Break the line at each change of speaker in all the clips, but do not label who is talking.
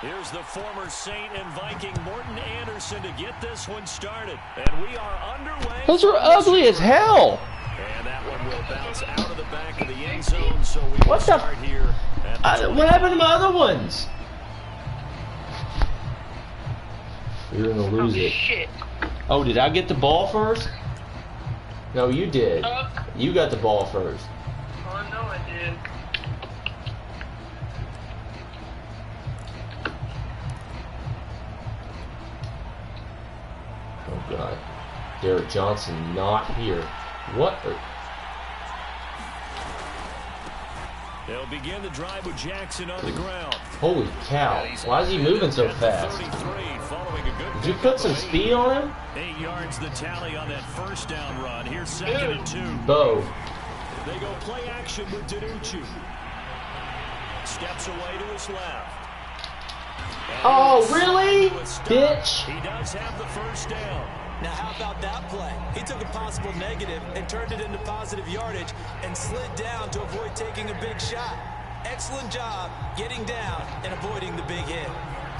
Here's the former Saint and Viking Morton Anderson to get this one started. And we are underway.
Those are ugly as hell.
And that one will bounce out of the back of the end zone. So we will start here.
What happened to my other ones? You're gonna lose it.
Shit.
Oh, did I get the ball first? No, you did. You got the ball first.
Oh, no, I did.
Oh God, Derek Johnson not here. What?
They'll begin the drive with Jackson on the ground.
Holy cow! Why is he moving so fast? Did you put some speed on him?
8 yards the tally on that first down run. Here's 2nd and 2.
Bo.
They go play action with Danucci. Steps away to his left.
Oh, really? Bitch.
He does have the first down.
Now how about that play? He took a possible negative and turned it into positive yardage and slid down to avoid taking a big shot. Excellent job getting down and avoiding the big hit.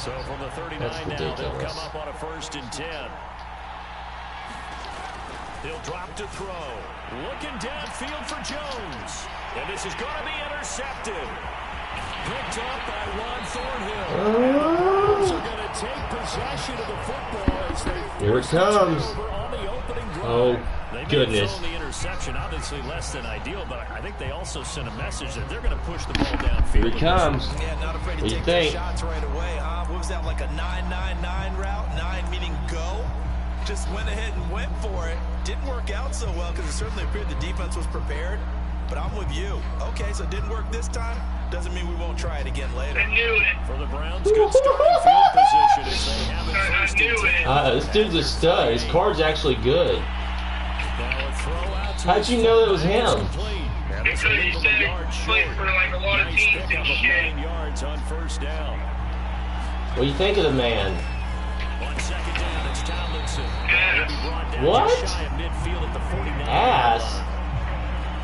So from the 39 now, they'll come up on a 1st and 10. He'll drop to throw. Looking downfield for Jones. And this is going to be intercepted. Picked up by Ron Thornhill. Browns are going to take possession of the football as they
Here it comes.
on the opening drive.
Oh,
They may
goodness.
have thrown the interception, obviously less than ideal, but I think they also sent a message that they're going to push the ball downfield.
Here it comes.
Yeah, not afraid to
What do you
take their
think?
shots right away, huh? What was that, like a 9-9-9 route? 9 meaning go? Just went ahead and went for it. Didn't work out so well because it certainly appeared the defense was prepared. But I'm with you. Okay, so it didn't work this time. Doesn't mean we won't try it again later.
I knew it.
For the Browns, good starting field position as they have it
I
1st
knew
and 10.
it.
This dude's a stud. His card's actually good.
Now a throw out to
How'd you know that was him?
Because you said it played for like a lot of
Nice
teams
pickup
and
of
shit.
9 yards on 1st down.
What do you think of the man?
On 2nd down, it's Tomlinson. He'll be brought down
What?
just shy of midfield at the 49.
Ass.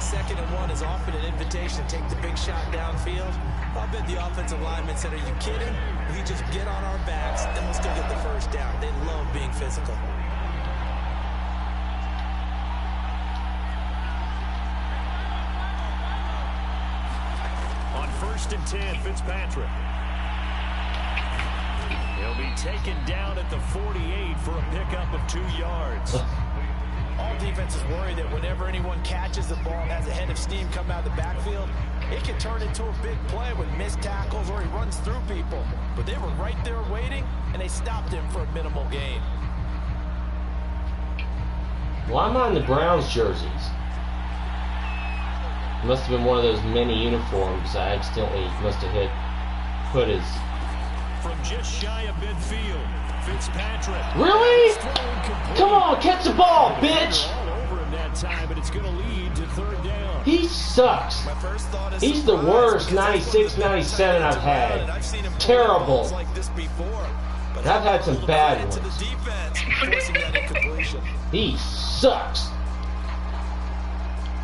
2nd and 1 is often an invitation to take the big shot downfield. I'll bet the offensive lineman said, are you kidding? We just get on our backs and let's go get the 1st down. They love being physical.
On 1st and 10, Fitzpatrick. He'll be taken down at the 48 for a pickup of 2 yards.
All defenses worry that whenever anyone catches the ball and has a head of steam come out of the backfield, it can turn into a big play with missed tackles or he runs through people. But they were right there waiting, and they stopped him for a minimal gain.
Why am I in the Browns jerseys? It must have been one of those many uniforms I accidentally must have put his.
From just shy of midfield, Fitzpatrick.
Really? Come on, catch the ball, bitch!
All over him that time, but it's going to lead to 3rd down.
He sucks.
My first thought is
He's the worst
surprise,
96,
because
97 I've had.
and I've seen him
Terrible.
like this before. But
I've had some bad
to the
ones.
defense, forcing that incompletion.
He sucks.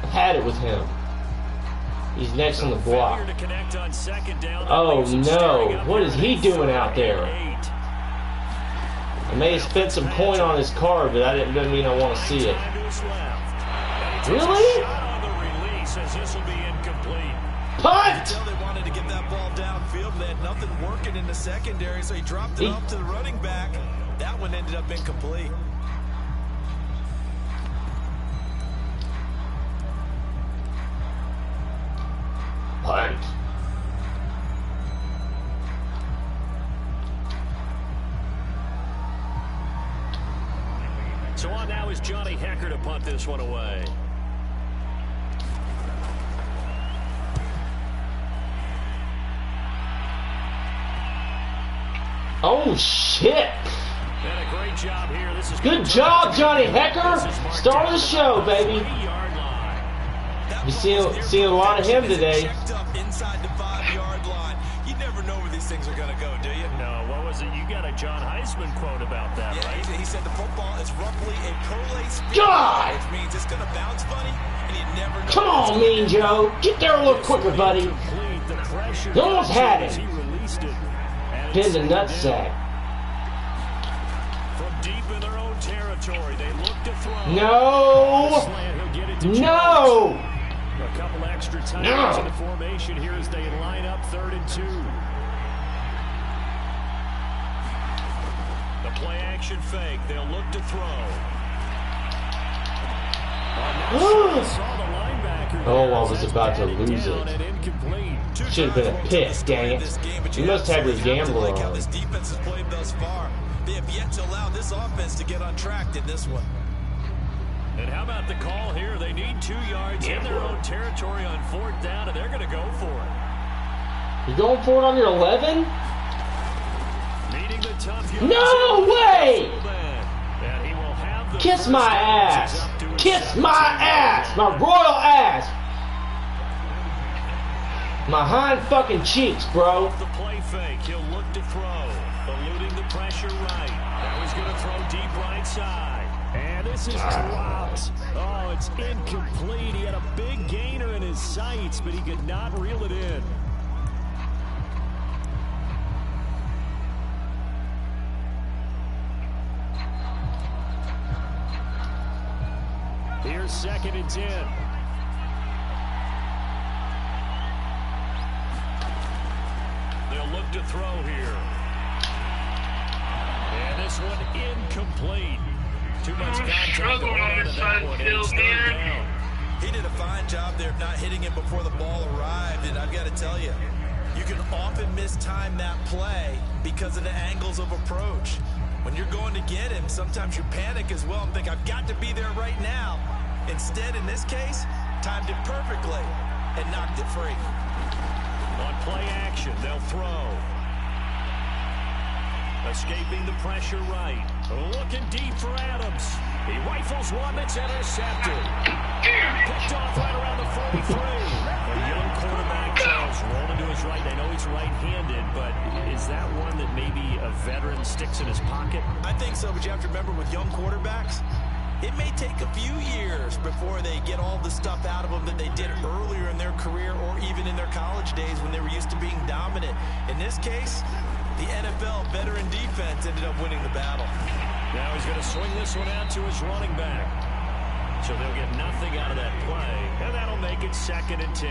I've had it with him. He's next on the block.
Failure to connect on 2nd down.
Oh
That leaves him starting
no,
up
what
here
is he
at
doing
3rd
out there?
and 8.
I may have spent some coin on his card, but that doesn't mean I want to see it.
Time to his left. And he takes
Really?
a shot on the release as this will be incomplete.
Punt!
Tell they wanted to get that ball downfield, but they had nothing working in the secondary, so he dropped it off to the running back. That one ended up incomplete.
Punt.
So on now is Johnny Hecker to punt this one away.
Oh shit!
And a great job here. This is
Good job, Johnny Hecker! Star of the show, baby!
3-yard line.
You see a lot of him today.
Checked up inside the 5-yard line. You never know where these things are going to go, do you?
No, what was it? You got a John Heisman quote about that,
Yeah,
right?
he said the football is roughly a prolate speed,
God!
which means it's going to bounce funny, and you never know.
Come on, Mean Joe! Get there a little quicker, buddy!
Complete. The pressure
You almost had
as
it.
he released it. And
Pin the nutsack.
From deep in their own territory, they look to throw.
No! No!
A couple extra times in the formation here as they line up 3rd and 2. The play action fake. They'll look to throw.
Oh, I was about to lose it. Should have been a pick, dang it. You must have your gambler on.
This defense has played thus far. They have yet to allow this offense to get untracked in this one.
And how about the call here? They need 2 yards in their own territory on 4th down, and they're going to go for it.
You're going for it on your 11?
Needing the tough
no way! Kiss my ass! Kiss my ass! My royal ass! My hind fucking cheeks, bro.
The play fake. He'll look to throw. Eluding the pressure right. Now he's going to throw deep right side. And this is dropped. Oh, it's incomplete. He had a big gainer in his sights, but he could not reel it in. Here's 2nd and 10. They'll look to throw here. And this one incomplete. Too much contact going on this side of the field, man.
He did a fine job there of not hitting him before the ball arrived, and I've got to tell you, you can often mistime that play because of the angles of approach. When you're going to get him, sometimes you panic as well and think, I've got to be there right now. Instead, in this case, timed it perfectly and knocked it free.
On play action, they'll throw. Escaping the pressure right. Looking deep for Adams. He rifles one that's intercepted. Picked off right around the 43. A young quarterback, Charles, rolling to his right. I know he's right-handed, but is that one that maybe a veteran sticks in his pocket?
I think so, but you have to remember with young quarterbacks, it may take a few years before they get all the stuff out of them that they did earlier in their career or even in their college days when they were used to being dominant. In this case, the NFL veteran defense ended up winning the battle.
Now he's going to swing this one out to his running back. So they'll get nothing out of that play, and that'll make it 2nd and 10.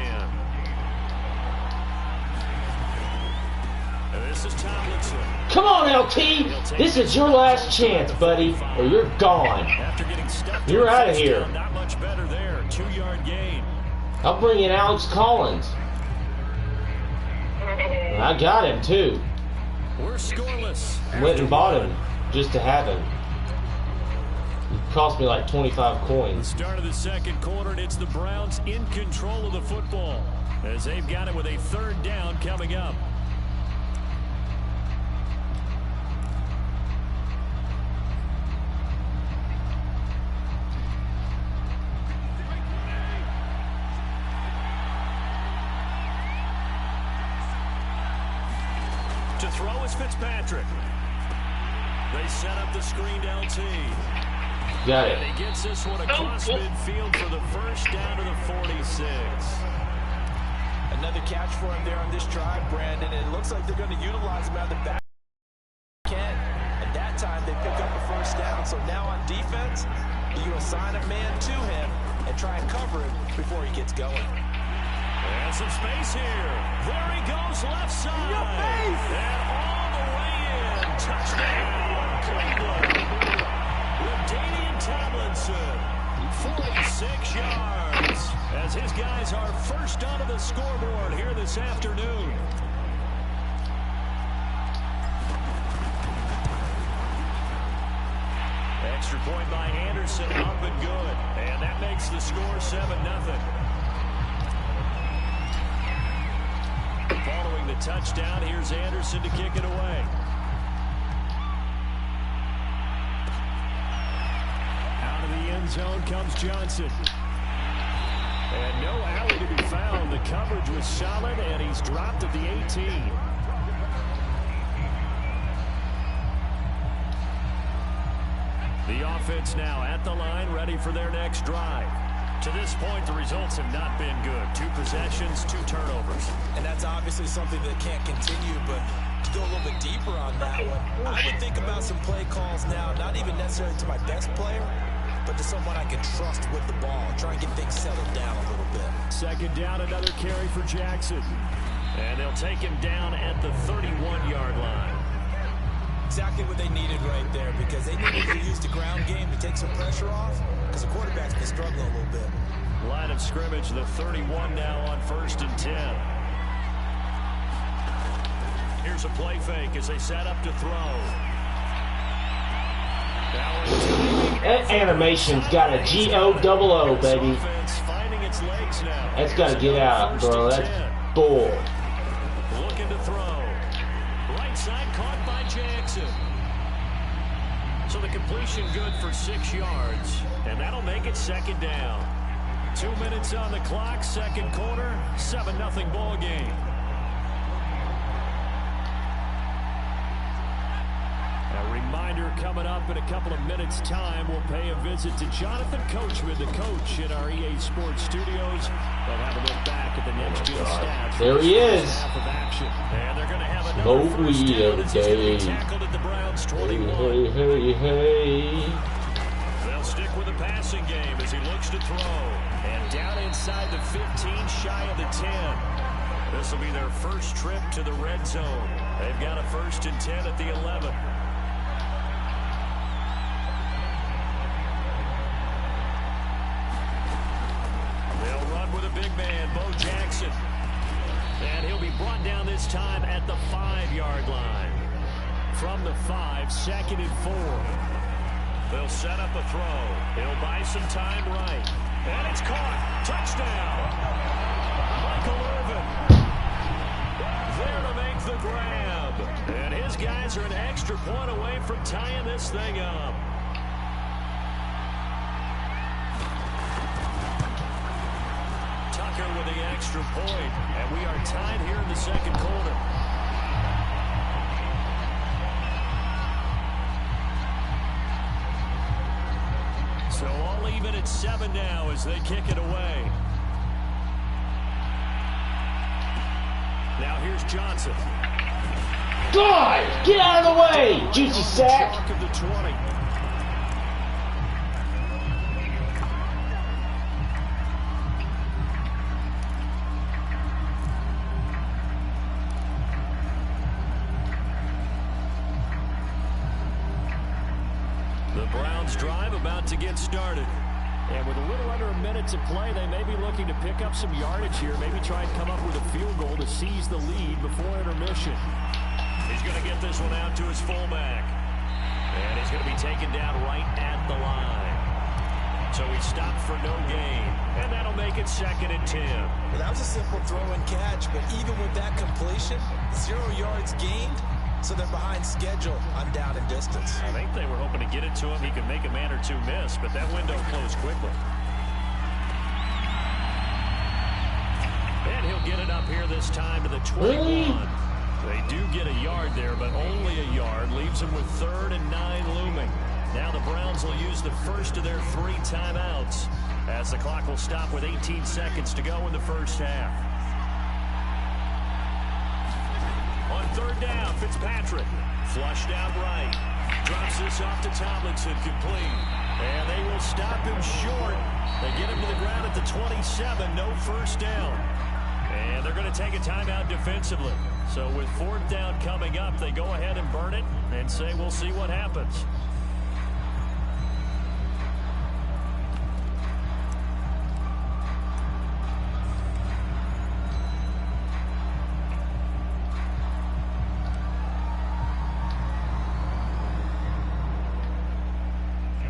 And this is Tomlinson.
Come on, LT. This is your last chance, buddy, or you're gone.
After getting stuck,
you're out of here.
Not much better there. 2-yard gain.
I'll bring in Alex Collins. I got him, too.
We're scoreless.
Went and bought him just to have him. It cost me like 25 coins.
Start of the 2nd quarter, and it's the Browns in control of the football as they've got it with a 3rd down coming up. To throw is Fitzpatrick. They set up the screen to LT.
Got it.
And he gets this one across midfield for the 1st down to the 46.
Another catch for him there on this drive, Brandon. And it looks like they're going to utilize him out of the back end. At that time, they pick up a 1st down. So now on defense, you assign a man to him and try and cover him before he gets going.
And some space here. There he goes, left side. And all the way in. Touchdown, Cleveland. LaDainian Tomlinson, 46 yards. As his guys are first onto the scoreboard here this afternoon. Extra point by Anderson, up and good. And that makes the score 7-0. Following the touchdown, here's Anderson to kick it away. Out of the end zone comes Johnson. And no alley to be found. The coverage was solid, and he's dropped at the 18. The offense now at the line, ready for their next drive. To this point, the results have not been good. 2 possessions, 2 turnovers.
And that's obviously something that can't continue, but To go a little bit deeper on that one, I would think about some play calls now, not even necessarily to my best player, but to someone I can trust with the ball. Try and get things settled down a little bit.
Second down, another carry for Jackson. And they'll take him down at the 31-yard line.
Exactly what they needed right there, because they needed to use the ground game to take some pressure off, because the quarterback's been struggling a little bit.
Line of scrimmage, the 31 now on 1st and 10. Here's a play fake as they set up to throw.
That animation's got a G-O-double-O, baby. That's got to get out, bro. That's bull.
Looking to throw. Right side caught by Jackson. So the completion good for 6 yards, and that'll make it second down. 2 minutes on the clock, second quarter, 7-0 ball game. A reminder coming up in a couple of minutes' time, we'll pay a visit to Jonathan Coachman, the coach in our EA Sports studios. They'll have a look back at the next-gen stats.
There he is.
And they're going to have another first down as he's going to be tackled at the Browns 21.
Hey.
They'll stick with the passing game as he looks to throw. And down inside the 15, shy of the 10. This will be their first trip to the red zone. They've got a 1st and 10 at the 11. They'll run with a big man, Bo Jackson. And he'll be brought down this time at the 5-yard line. From the 5, 2nd and 4. They'll set up a throw. He'll buy some time right. And it's caught. Touchdown. Michael Irvin there to make the grab. And his guys are an extra point away from tying this thing up. Tucker with the extra point. And we are tied here in the second quarter. So all even at 7 now as they kick it away. Now here's Johnson.
God, get out of the way, juicy sack.
Of the 20. The Browns drive about to get started. And with a little under a minute to play, they may be looking to pick up some yardage here, maybe try and come up with a field goal to seize the lead before intermission. He's going to get this one out to his fullback. And he's going to be taken down right at the line. So he stopped for no gain. And that'll make it 2nd and 10.
Well, that was a simple throw and catch, but even with that completion, 0 yards gained. So they're behind schedule on down and distance.
I think they were hoping to get it to him. He could make a man or two miss, but that window closed quickly. And he'll get it up here this time to the 21. They do get a yard there, but only a yard. Leaves them with 3rd and 9 looming. Now the Browns will use the first of their 3 timeouts as the clock will stop with 18 seconds to go in the first half. On 3rd down, Fitzpatrick flushed out right. Drops this off to Tomlinson, complete. And they will stop him short. They get him to the ground at the 27, no first down. And they're going to take a timeout defensively. So with 4th down coming up, they go ahead and burn it and say we'll see what happens.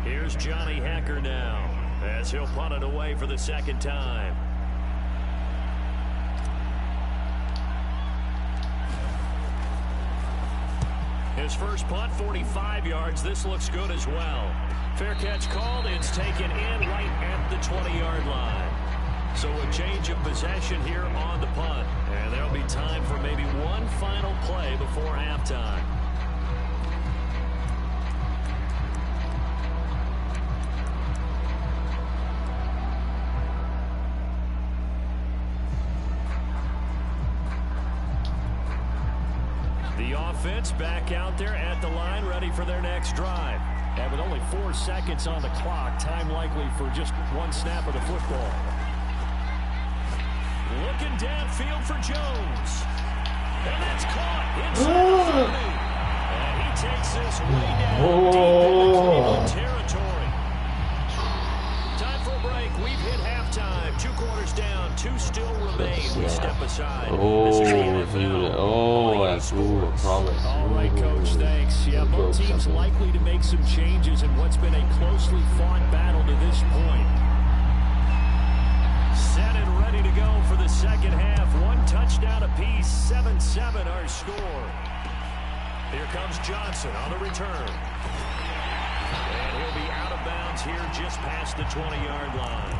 Here's Johnny Hacker now as he'll punt it away for the 2nd time. His first punt, 45 yards. This looks good as well. Fair catch called. It's taken in right at the 20-yard line. So a change of possession here on the punt. And there'll be time for maybe one final play before halftime. The offense back out there at the line, ready for their next drive. And with only 4 seconds on the clock, time likely for just one snap of the football. Looking downfield for Jones. And that's caught inside the 30. And he takes this way down deep into Cleveland territory. Time for a break. We've hit halftime. 2 quarters down. 2 still remain. We step aside.
That's cool. Promise.
All right, Coach. Thanks. Yeah, both teams likely to make some changes in what's been a closely fought battle to this point. Set and ready to go for the second half. 1 touchdown apiece. 7-7 our score. Here comes Johnson on the return. And he'll be out of bounds here just past the 20-yard line.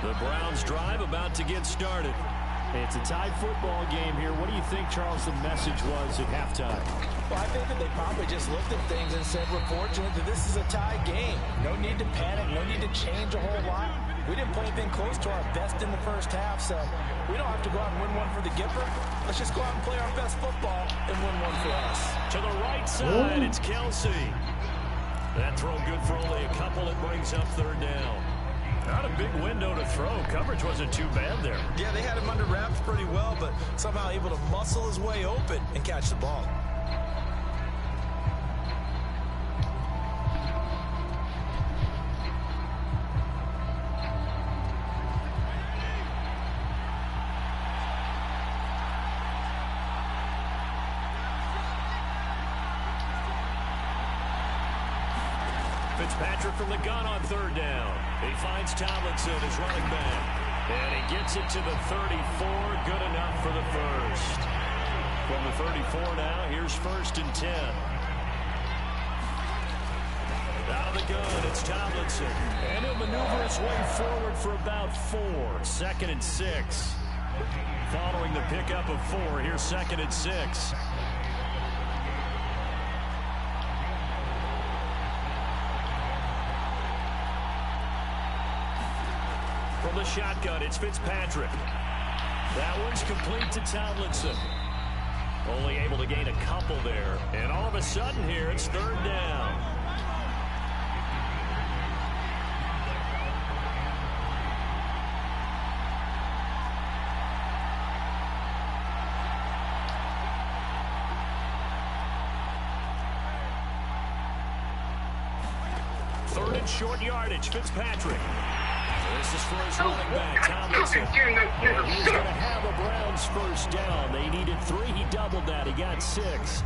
The Browns drive about to get started. It's a tied football game here. What do you think, Charles, the message was at halftime?
Well, I think that they probably just looked at things and said, we're fortunate that this is a tie game. No need to panic, no need to change a whole lot. We didn't play anything close to our best in the first half, so we don't have to go out and win one for the Gipper. Let's just go out and play our best football and win one for us.
To the right side, it's Kelsey. That throw good for only a couple. It brings up 3rd down. Not a big window to throw. Coverage wasn't too bad there.
Yeah, they had him under wraps pretty well, but somehow able to muscle his way open and catch the ball.
Fitzpatrick from the gun on 3rd down. He finds Tomlinson, his running back. And he gets it to the 34. Good enough for the first. From the 34 now, here's 1st and 10. Out of the gun, it's Tomlinson. And he'll maneuver his way forward for about 4. 2nd and 6. Following the pickup of 4, here's 2nd and 6. From the shotgun, it's Fitzpatrick. That one's complete to Tomlinson. Only able to gain a couple there. And all of a sudden here, it's 3rd down. Third and short yardage, Fitzpatrick. This is for his running back, Tomlinson. And he's going to have a Browns 1st down. They needed 3. He doubled that. He got 6.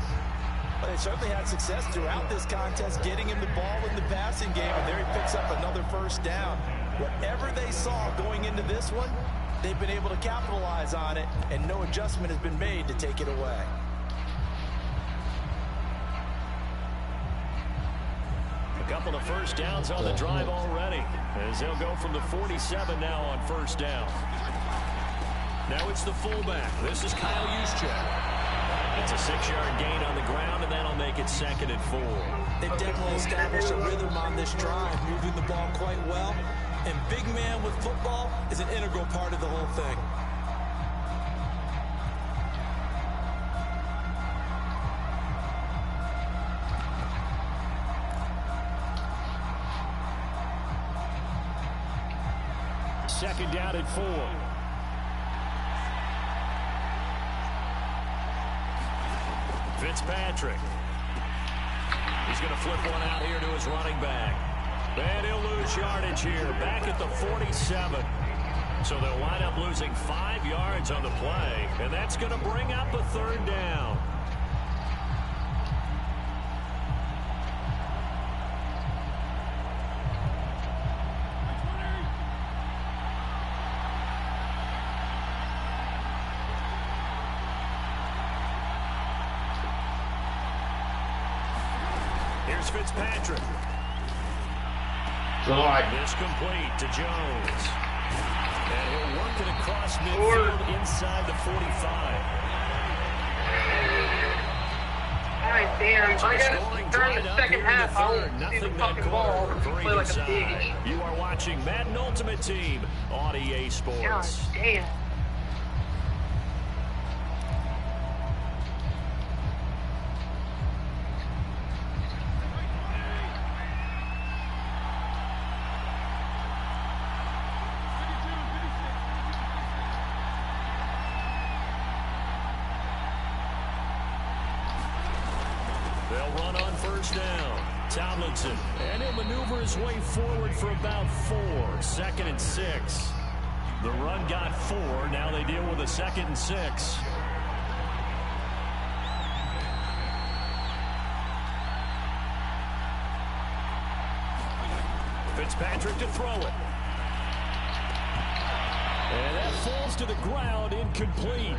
But they certainly had success throughout this contest, getting him the ball in the passing game, and there he picks up another 1st down. Whatever they saw going into this one, they've been able to capitalize on it, and no adjustment has been made to take it away.
A couple of 1st downs on the drive already, as they'll go from the 47 now on 1st down. Now it's the fullback. This is Kyle Juszczyk. It's a 6-yard gain on the ground, and that'll make it 2nd and 4.
They've definitely established a rhythm on this drive, moving the ball quite well. And big man with football is an integral part of the whole thing.
Second down at 4. Fitzpatrick. He's going to flip one out here to his running back. And he'll lose yardage here, back at the 47. So they'll wind up losing 5 yards on the play, and that's going to bring up a 3rd down. Here's Fitzpatrick. This complete to Jones. And he'll work it across midfield inside the 45.
God damn. I got during the second half, I won't see the fucking ball. Play like a bitch.
You are watching Madden Ultimate Team on EA Sports.
God damn.
They'll run on first down. Tomlinson, and he'll maneuver his way forward for about 4. 2nd and 6. The run got 4. Now they deal with a 2nd and 6. Fitzpatrick to throw it. And that falls to the ground, incomplete.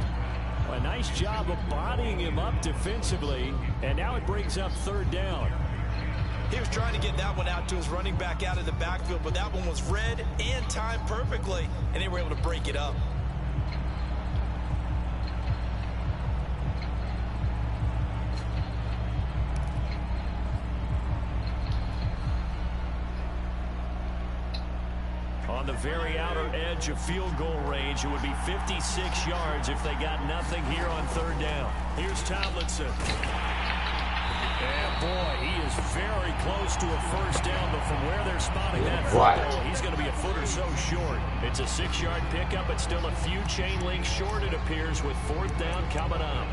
A nice job of bodying him up defensively, and now it brings up 3rd down.
He was trying to get that one out to his running back out of the backfield, but that one was read and timed perfectly, and they were able to break it up.
On the very outer edge of field goal range, it would be 56 yards if they got nothing here on 3rd down. Here's Tomlinson. And boy, he is very close to a 1st down, but from where they're spotting that football, he's going to be a foot or so short. It's a 6-yard pickup, but still a few chain links short, it appears, with 4th down coming up.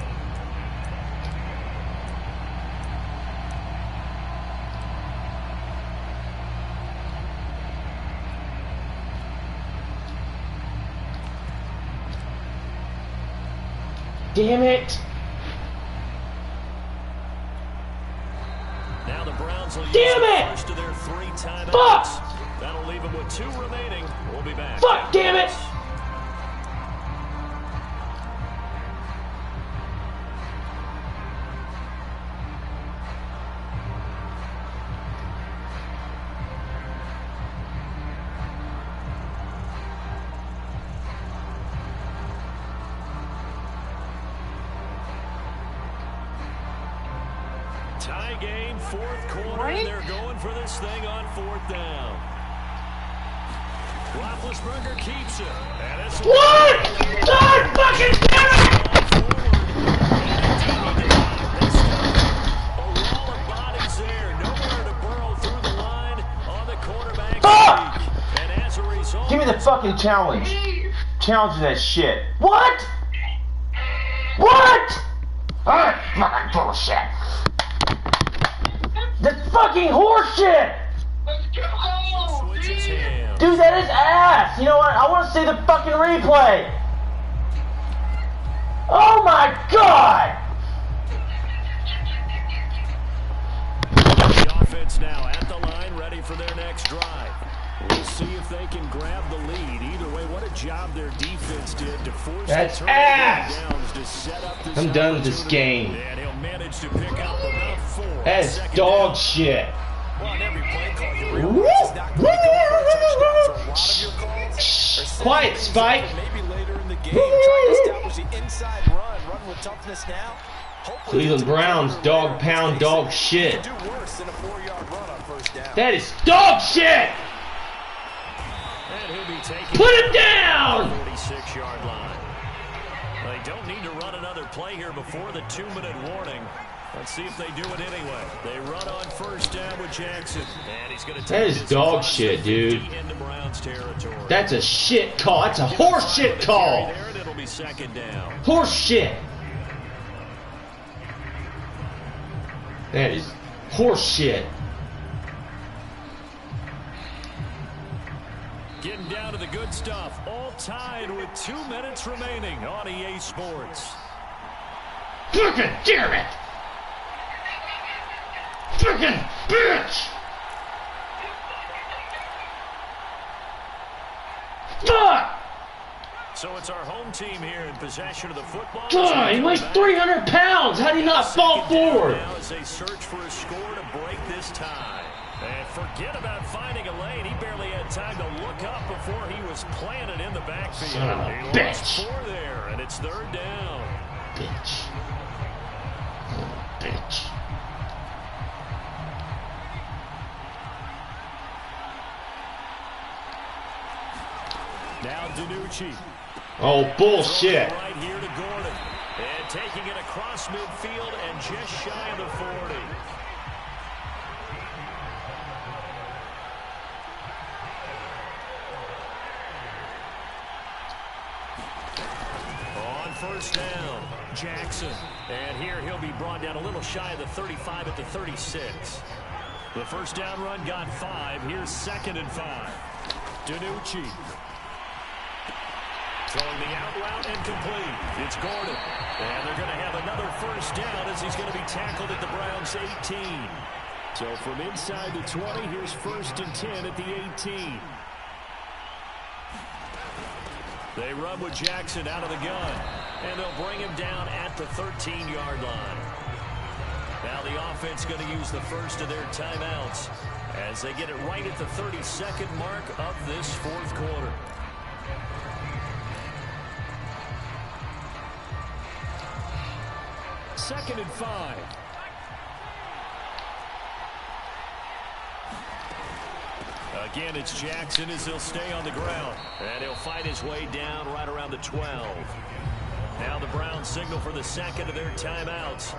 Damn it!
Now the Browns will use
Damn
the
it!
first of their 3 timeouts.
Fuck!
That'll leave them with 2 remaining. We'll be back.
Fuck, damn it!
Tie game, 4th quarter, and they're going for this thing on 4th down. Roethlisberger keeps it. And it's
What? God fucking damn it!
A wall of bodies there. Nowhere to burrow through the line on the quarterback.
Fuck!
And as a result,
Give me the fucking challenge. Challenge that shit. What? What? Ah, fucking bullshit. That's fucking horseshit!
switches hands.
Dude, that is ass! You know what? I want to see the fucking replay! Oh my god!
The offense now at the line, ready for their next drive. We'll see if they can grab the lead. Either way, what a job their defense did to force
That's
the
ass!
downs to set up this
I'm done with this game.
And he'll manage to pick up about 4.
That is dog shit.
Well, on every play call, you realize it's not going to go for a touchdown. So a lot of your calls are
Quiet, Spike.
maybe later in the game, trying to establish the inside run with toughness now. Hopefully
Cleveland Browns, dog pound, dog shit.
do worse than a 4-yard run on first down.
That is dog shit!
And he'll be taking
Put it down!
46-yard line. They don't need to run another play here before the 2-minute warning. Let's see if they do it anyway. They run on first down with Jackson. And he's going to take
That is dog shit, dude.
into Browns territory.
That's a shit call. That's a horse shit call.
There, and it'll be second down.
Horse shit. That is horse shit.
Getting down to the good stuff. All tied with 2 minutes remaining on EA Sports.
Fucking damn it! Fucking bitch! Fuck!
So it's our home team here in possession of the football.
God, he weighs 300 pounds. How did he not fall forward?
Now as they search for a score to break this tie. And forget about finding a lane. He barely had time to look up before he was planted in the backfield.
Son of a
He lost
bitch.
4 there, and it's third down.
Bitch. bitch.
Now DiNucci.
Oh, bullshit.
Right here to Gordon. And taking it across midfield and just shy of the 40. On first down, Jackson. And here he'll be brought down a little shy of the 35 at the 36. The first down run got 5. Here's 2nd and 5. DiNucci. Throwing the out route and complete. It's Gordon. And they're going to have another first down as he's going to be tackled at the Browns' 18. So from inside the 20, here's 1st and 10 at the 18. They run with Jackson out of the gun. And they'll bring him down at the 13-yard line. Now the offense going to use the first of their timeouts as they get it right at the 32nd mark of this 4th quarter. Second and 5. Again, it's Jackson as he'll stay on the ground. And he'll fight his way down right around the 12. Now the Browns signal for the 2nd of their timeouts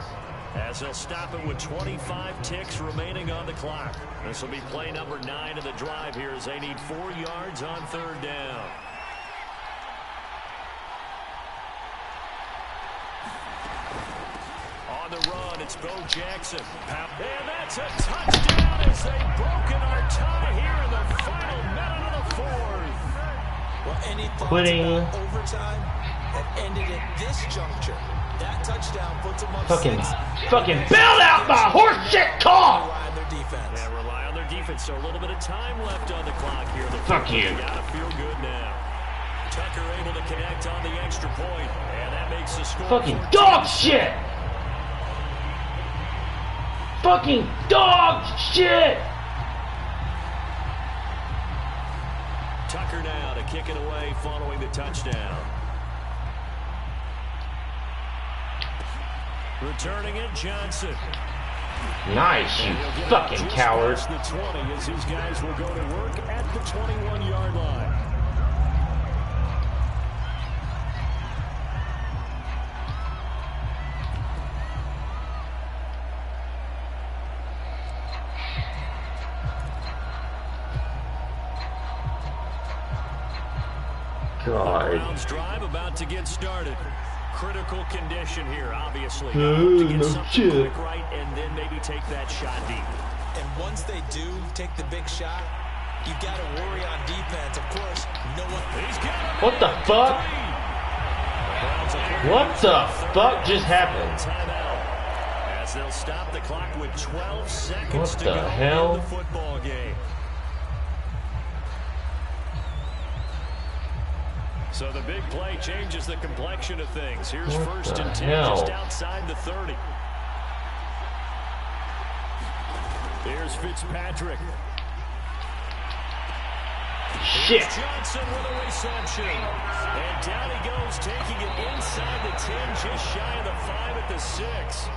as they'll stop it with 25 ticks remaining on the clock. This will be play number 9 of the drive here as they need 4 yards on 3rd down. On the run, it's Bo Jackson. And that's a touchdown as they've broken our tie here in the final minute of the 4th.
Well, any thoughts
Quitting.
about overtime that ended at this juncture? That touchdown puts them up
Fucking bailed out by horse shit call.
Rely on their defense.
Yeah, rely on their defense. So a little bit of time left on the clock here.
Fuck you.
Gotta feel good now. Tucker able to connect on the extra point, and that makes the score.
Fucking dog shit. Fucking dog shit.
Tucker now to kick it away following the touchdown. Returning it, Johnson.
Nice, you fucking coward.
The 20 as these guys will go to work at the 21-yard line.
God.
Browns drive about to get started. Critical condition here, obviously.
Oh,
To get
no
something
shit.
quick right and then maybe take that shot deep.
And once they do take the big shot, you've got to worry on defense. Of course, no one.
He's got him.
What the fuck? What the fuck just happened?
Timeout. As they'll stop the clock with 12 seconds
What
to
the
go
hell?
in the football game. So the big play changes the complexion of things. Here's
What
1st
the
and 10
hell?
just outside the 30. There's Fitzpatrick.
Shit.
Johnson with a reception. And down he goes, taking it inside the 10, just shy of the 5 at the 6.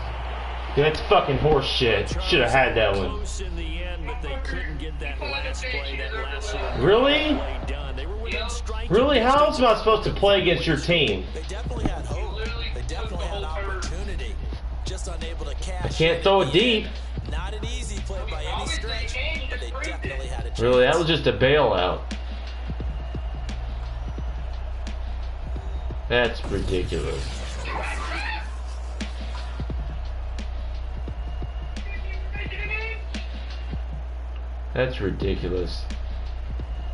That's fucking horse shit. Should have had that one.
Close in the end, but they couldn't get that last play, that last
Really?
play done. They were within striking
Really? How
distance.
else am I supposed to play against your team?
They definitely had hope. They definitely had opportunity. Just unable to cash.
I can't throw it deep.
Not an easy play by any stretch, but they definitely had a chance.
Really? That was just a bailout. That's ridiculous. That's ridiculous.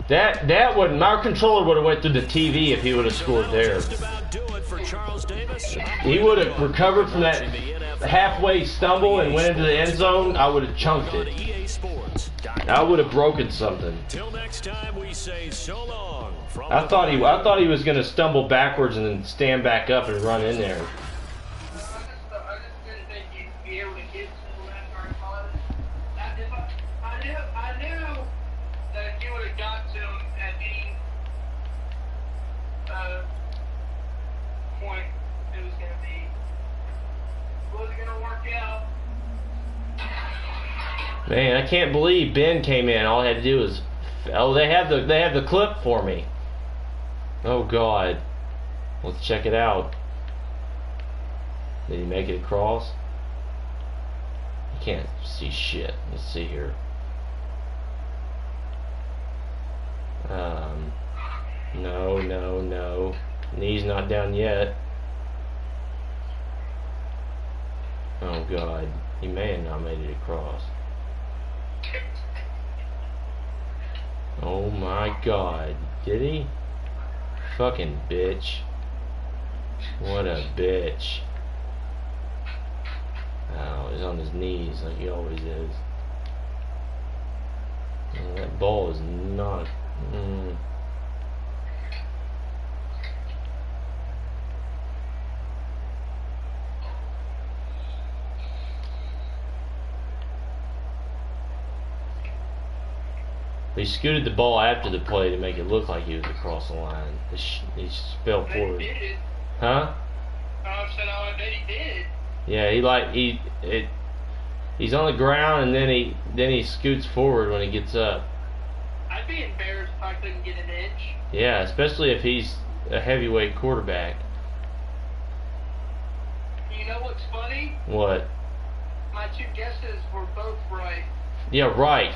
That would my controller would have went through the TV if he would have scored there.
Just about do it for Charles Davis.
He would have recovered from that halfway stumble and went into the end zone. I would have chunked it.
EA Sports.
I would have broken something.
Till next time, we say so long. From
I thought he was gonna stumble backwards and then stand back up and run in there.
I just didn't think you'd be able to get to that dark spot. I knew that if you would have got to him at any point, it was going to work out.
Man, I can't believe Ben came in. All I had to do was, oh, they have the clip for me. Oh God, let's check it out. Did he make it across? I can't see shit. Let's see here. No. Knee's not down yet. Oh God, he may have not made it across. Oh my God, did he? Fucking bitch. What a bitch. Oh, he's on his knees like he always is. Oh, that ball is not... He scooted the ball after the play to make it look like he was across the line. He fell forward. Huh?
I said, I bet he did.
Yeah, he's on the ground and then he scoots forward when he gets up.
I'd be embarrassed if I couldn't get an inch.
Yeah, especially if he's a heavyweight quarterback.
You know what's funny?
What?
My two guesses were both right.
Yeah, right.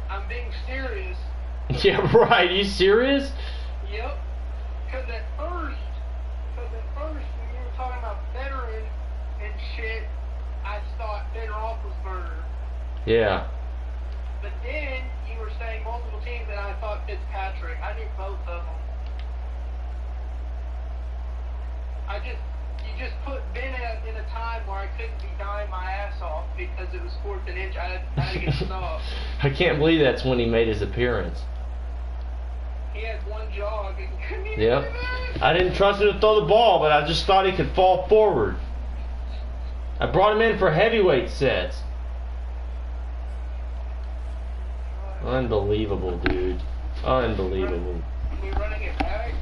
I'm being serious.
Yeah, right. You serious?
Yep. Because at first, when you were talking about veteran and shit, I thought Ben Roethlisberger.
Yeah.
But then you were saying multiple teams, and I thought Fitzpatrick. I knew both of them. You just put Ben in a time where I couldn't be dying my ass off because it was 4th and inch. I had to get stopped.
I can't believe that's when he made his appearance.
He had one jog and couldn't even
Yep.
do that.
I didn't trust him to throw the ball, but I just thought he could fall forward. I brought him in for heavyweight sets. Unbelievable, dude. Unbelievable.
Are we running it back?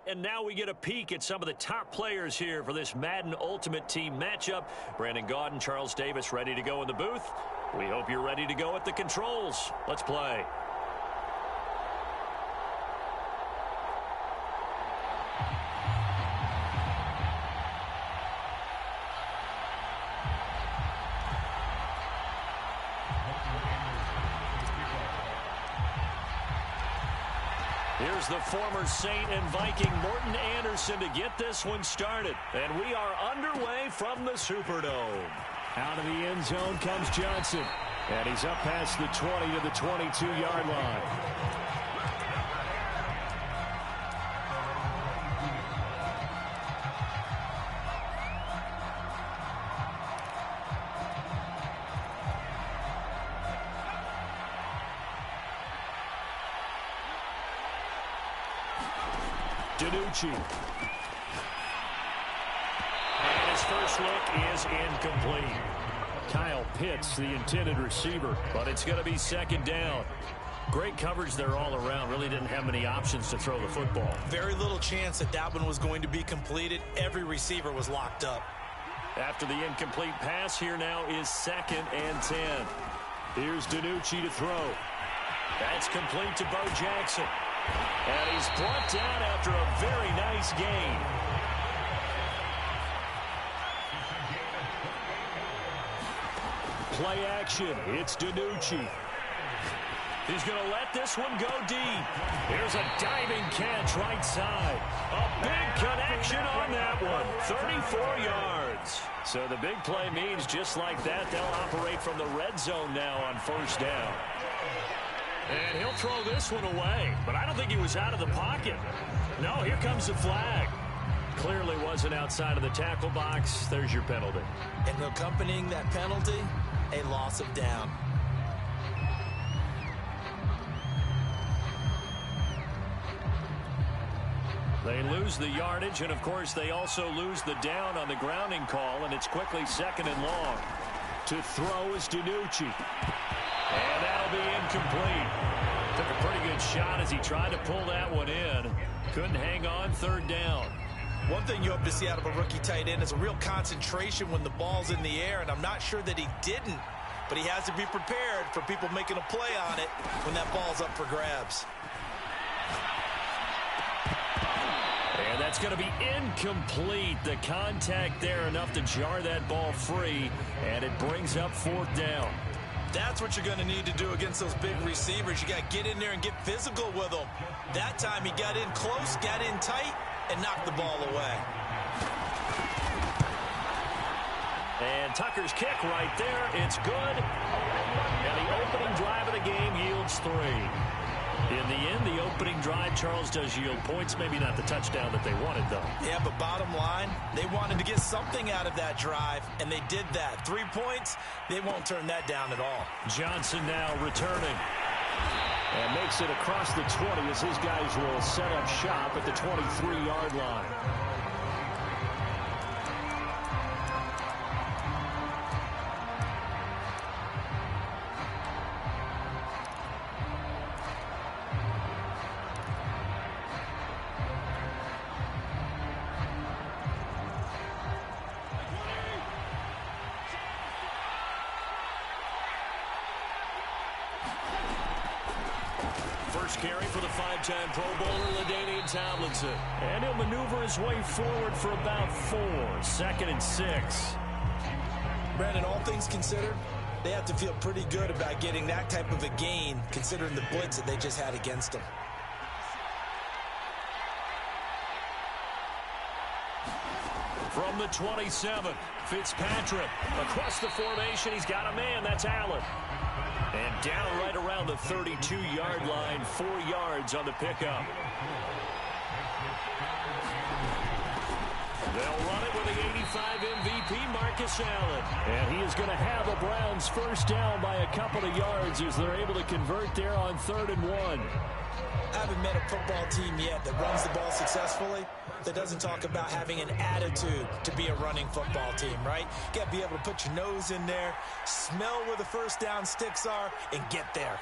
And now we get a peek at some of the top players here for this Madden Ultimate Team matchup. Brandon Gaudin, Charles Davis ready to go in the booth. We hope you're ready to go at the controls. Let's play. There's the former Saint and Viking Morton Anderson to get this one started. And we are underway from the Superdome. Out of the end zone comes Johnson. And he's up past the 20 to the 22-yard line. DiNucci. And his first look is incomplete. Kyle Pitts, the intended receiver, but it's going to be second down. Great coverage there all around. Really didn't have many options to throw the football.
Very little chance that one was going to be completed. Every receiver was locked up.
After the incomplete pass, here now is 2nd and 10. Here's DiNucci to throw. That's complete to Bo Jackson. And he's brought down after a very nice gain. Play action. It's DiNucci. He's going to let this one go deep. Here's a diving catch right side. A big connection on that one. 34 yards. So the big play means just like that, they'll operate from the red zone now on first down. And he'll throw this one away. But I don't think he was out of the pocket. No, here comes the flag. Clearly wasn't outside of the tackle box. There's your penalty.
And accompanying that penalty, a loss of down.
They lose the yardage, and of course they also lose the down on the grounding call, and it's quickly 2nd and long. To throw is DiNucci. And that'll be incomplete. Took a pretty good shot as he tried to pull that one in. Couldn't hang on, 3rd down.
One thing you hope to see out of a rookie tight end is a real concentration when the ball's in the air, and I'm not sure that he didn't, but he has to be prepared for people making a play on it when that ball's up for grabs.
And that's going to be incomplete. The contact there enough to jar that ball free, and it brings up 4th down.
That's what you're going to need to do against those big receivers. You got to get in there and get physical with them. That time he got in close, got in tight, and knocked the ball away.
And Tucker's kick right there. It's good. And the opening drive of the game yields 3. In the end, the opening drive, Charles, does yield points. Maybe not the touchdown that they wanted, though.
Yeah, but bottom line, they wanted to get something out of that drive, and they did that. 3 points, they won't turn that down at all.
Johnson now returning. And makes it across the 20 as his guys will set up shop at the 23-yard line. Carry for the 5-time Pro Bowler, LaDainian Tomlinson. And he'll maneuver his way forward for about 4. 2nd and 6.
Brandon, all things considered, they have to feel pretty good about getting that type of a gain, considering the blitz that they just had against them.
From the 27, Fitzpatrick. Across the formation, he's got a man. That's Allen. And down right around the 32-yard line, 4 yards on the pickup. They'll run it with the 85 MVP, Marcus Allen. And he is going to have the Browns first down by a couple of yards as they're able to convert there on 3rd and 1.
I haven't met a football team yet that runs the ball successfully that doesn't talk about having an attitude to be a running football team, right? You got to be able to put your nose in there, smell where the first down sticks are, and get there.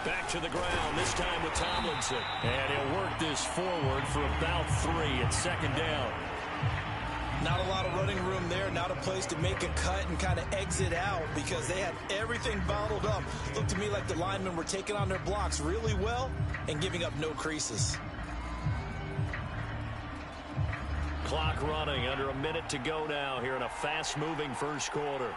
Back to the ground, this time with Tomlinson. And he'll work this forward for about 3 at 2nd down.
Not a lot of running room there, not a place to make a cut and kind of exit out because they had everything bottled up. Looked to me like the linemen were taking on their blocks really well and giving up no creases.
Clock running, under a minute to go now here in a fast-moving first quarter.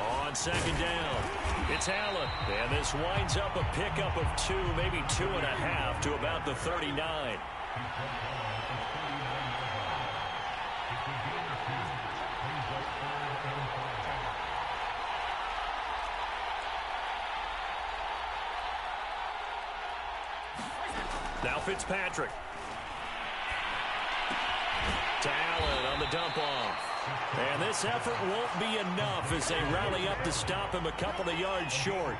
On second down, it's Allen. And this winds up a pickup of 2, maybe 2.5 to about the 39. Now Fitzpatrick. To Allen on the dump-off. And this effort won't be enough as they rally up to stop him a couple of yards short.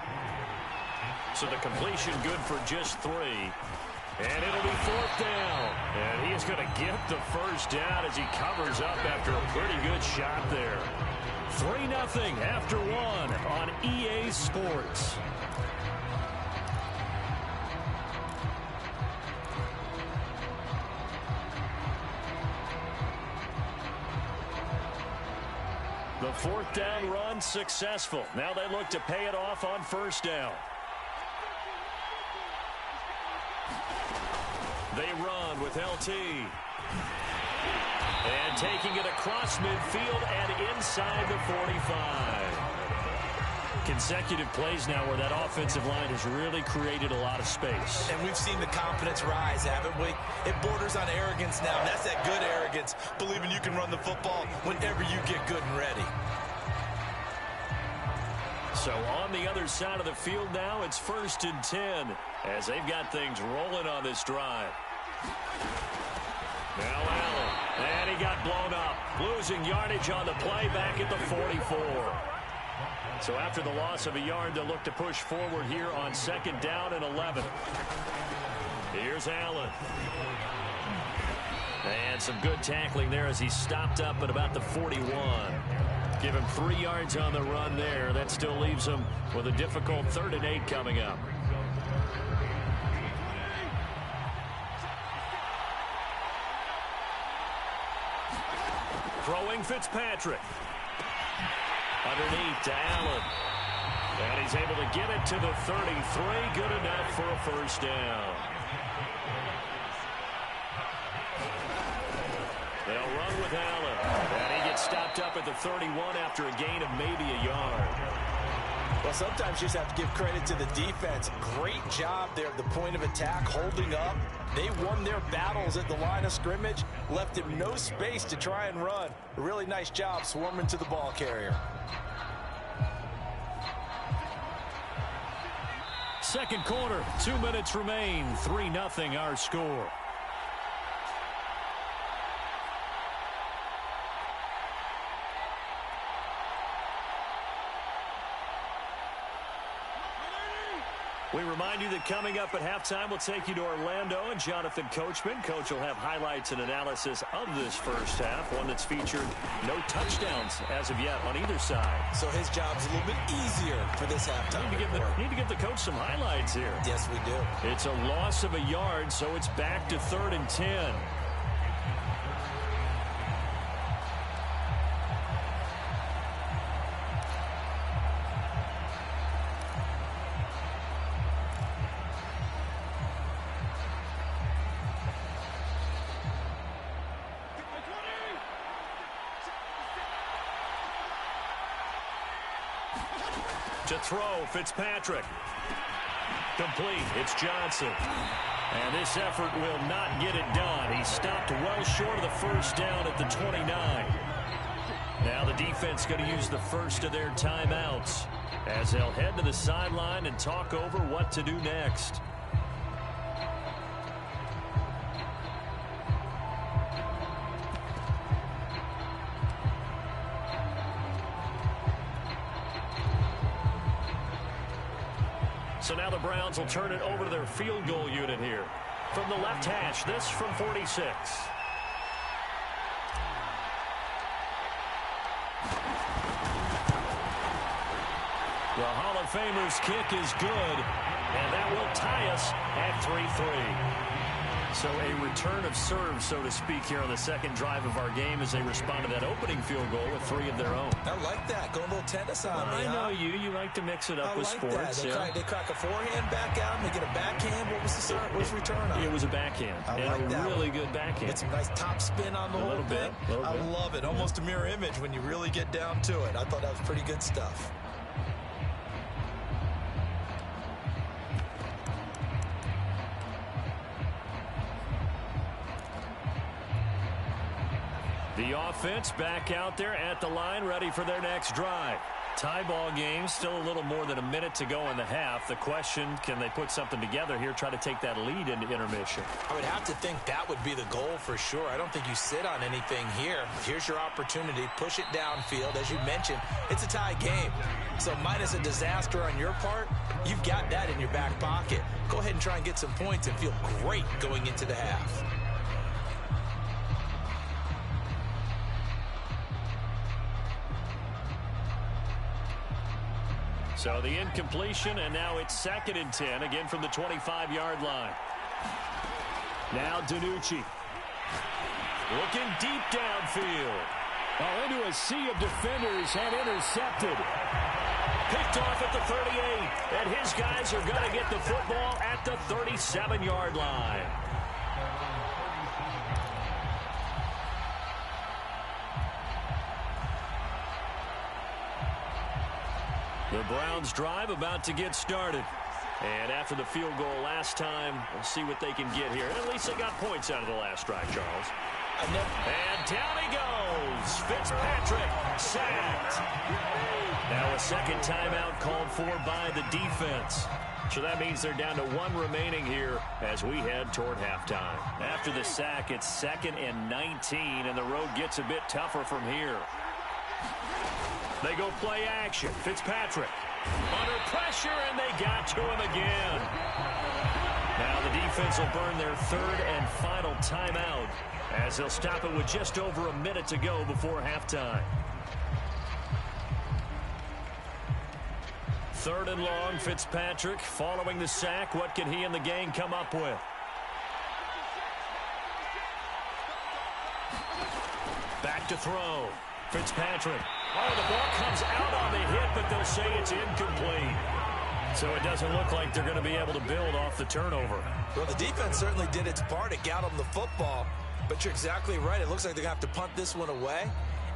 So the completion good for just 3. And it'll be 4th down. And he is going to get the first down as he covers up after a pretty good shot there. 3-0 after 1 on EA Sports. The 4th down run successful. Now they look to pay it off on 1st down. They run with LT. And taking it across midfield and inside the 45. Consecutive plays now where that offensive line has really created a lot of space.
And we've seen the confidence rise, haven't we? It borders on arrogance now. That's that good arrogance, believing you can run the football whenever you get good and ready.
So on the other side of the field now, it's 1st and 10 as they've got things rolling on this drive. Now Allen, and he got blown up, losing yardage on the play back at the 44. So after the loss of a yard, they'll look to push forward here on 2nd down and 11. Here's Allen. And some good tackling there as he stopped up at about the 41. Give him 3 yards on the run there. That still leaves him with a difficult 3rd and 8 coming up. Throwing Fitzpatrick. Underneath to Allen. And he's able to get it to the 33. Good enough for a 1st down. They'll run with Allen. And he gets stopped up at the 31 after a gain of maybe a yard.
Well, sometimes you just have to give credit to the defense. Great job there at the point of attack, holding up. They won their battles at the line of scrimmage, left him no space to try and run. A really nice job swarming to the ball carrier.
Second quarter, 2 minutes remain. 3-0 our score. We remind you that coming up at halftime, we'll take you to Orlando and Jonathan Coachman. Coach will have highlights and analysis of this first half, one that's featured no touchdowns as of yet on either side.
So his job's a little bit easier for this halftime.
Need to give the coach some highlights here.
Yes, we do.
It's a loss of a yard, so it's back to 3rd and 10. To throw, Fitzpatrick. Complete, it's Johnson. And this effort will not get it done. He stopped well short of the 1st down at the 29. Now the defense going to use the first of their timeouts as they'll head to the sideline and talk over what to do next. So now the Browns will turn it over to their field goal unit here. From the left hash, this from 46. The Hall of Famer's kick is good, and that will tie us at 3-3. So a return of serve, so to speak, here on the second drive of our game as they respond to that opening field goal with 3 of their own.
I like that. Go a little tennis on me,
I know you. You like to mix it up with sports.
That. They crack a forehand back out, and they get a backhand. What was the start? What was the return on?
It was a backhand.
I
and
like
a
that
really good backhand.
Get some nice top spin on the whole thing.
Little bit.
I love it. Almost a mirror image when you really get down to it. I thought that was pretty good stuff.
The offense back out there at the line, ready for their next drive. Tie ball game, still a little more than a minute to go in the half. The question, can they put something together here, try to take that lead into intermission?
I would have to think that would be the goal for sure. I don't think you sit on anything here. Here's your opportunity. Push it downfield. As you mentioned, it's a tie game. So minus a disaster on your part, you've got that in your back pocket. Go ahead and try and get some points and feel great going into the half.
So the incompletion, and now it's 2nd and 10, again from the 25-yard line. Now DiNucci. Looking deep downfield. Oh, into a sea of defenders and intercepted. Picked off at the 38, and his guys are going to get the football at the 37-yard line. The Browns drive about to get started. And after the field goal last time, we'll see what they can get here. And at least they got points out of the last drive, Charles. And down he goes. Fitzpatrick sacked. Now a second timeout called for by the defense. So that means they're down to 1 remaining here as we head toward halftime. After the sack, it's 2nd and 19, and the road gets a bit tougher from here. They go play action. Fitzpatrick under pressure, and they got to him again. Now the defense will burn their 3rd and final timeout as they'll stop it with just over a minute to go before halftime. 3rd and long, Fitzpatrick following the sack. What can he and the gang come up with? Back to throw. Fitzpatrick. Oh, the ball comes out on the hit, but they'll say it's incomplete. So it doesn't look like they're going to be able to build off the turnover.
Well, the defense certainly did its part. It got them the football. But you're exactly right. It looks like they're going to have to punt this one away.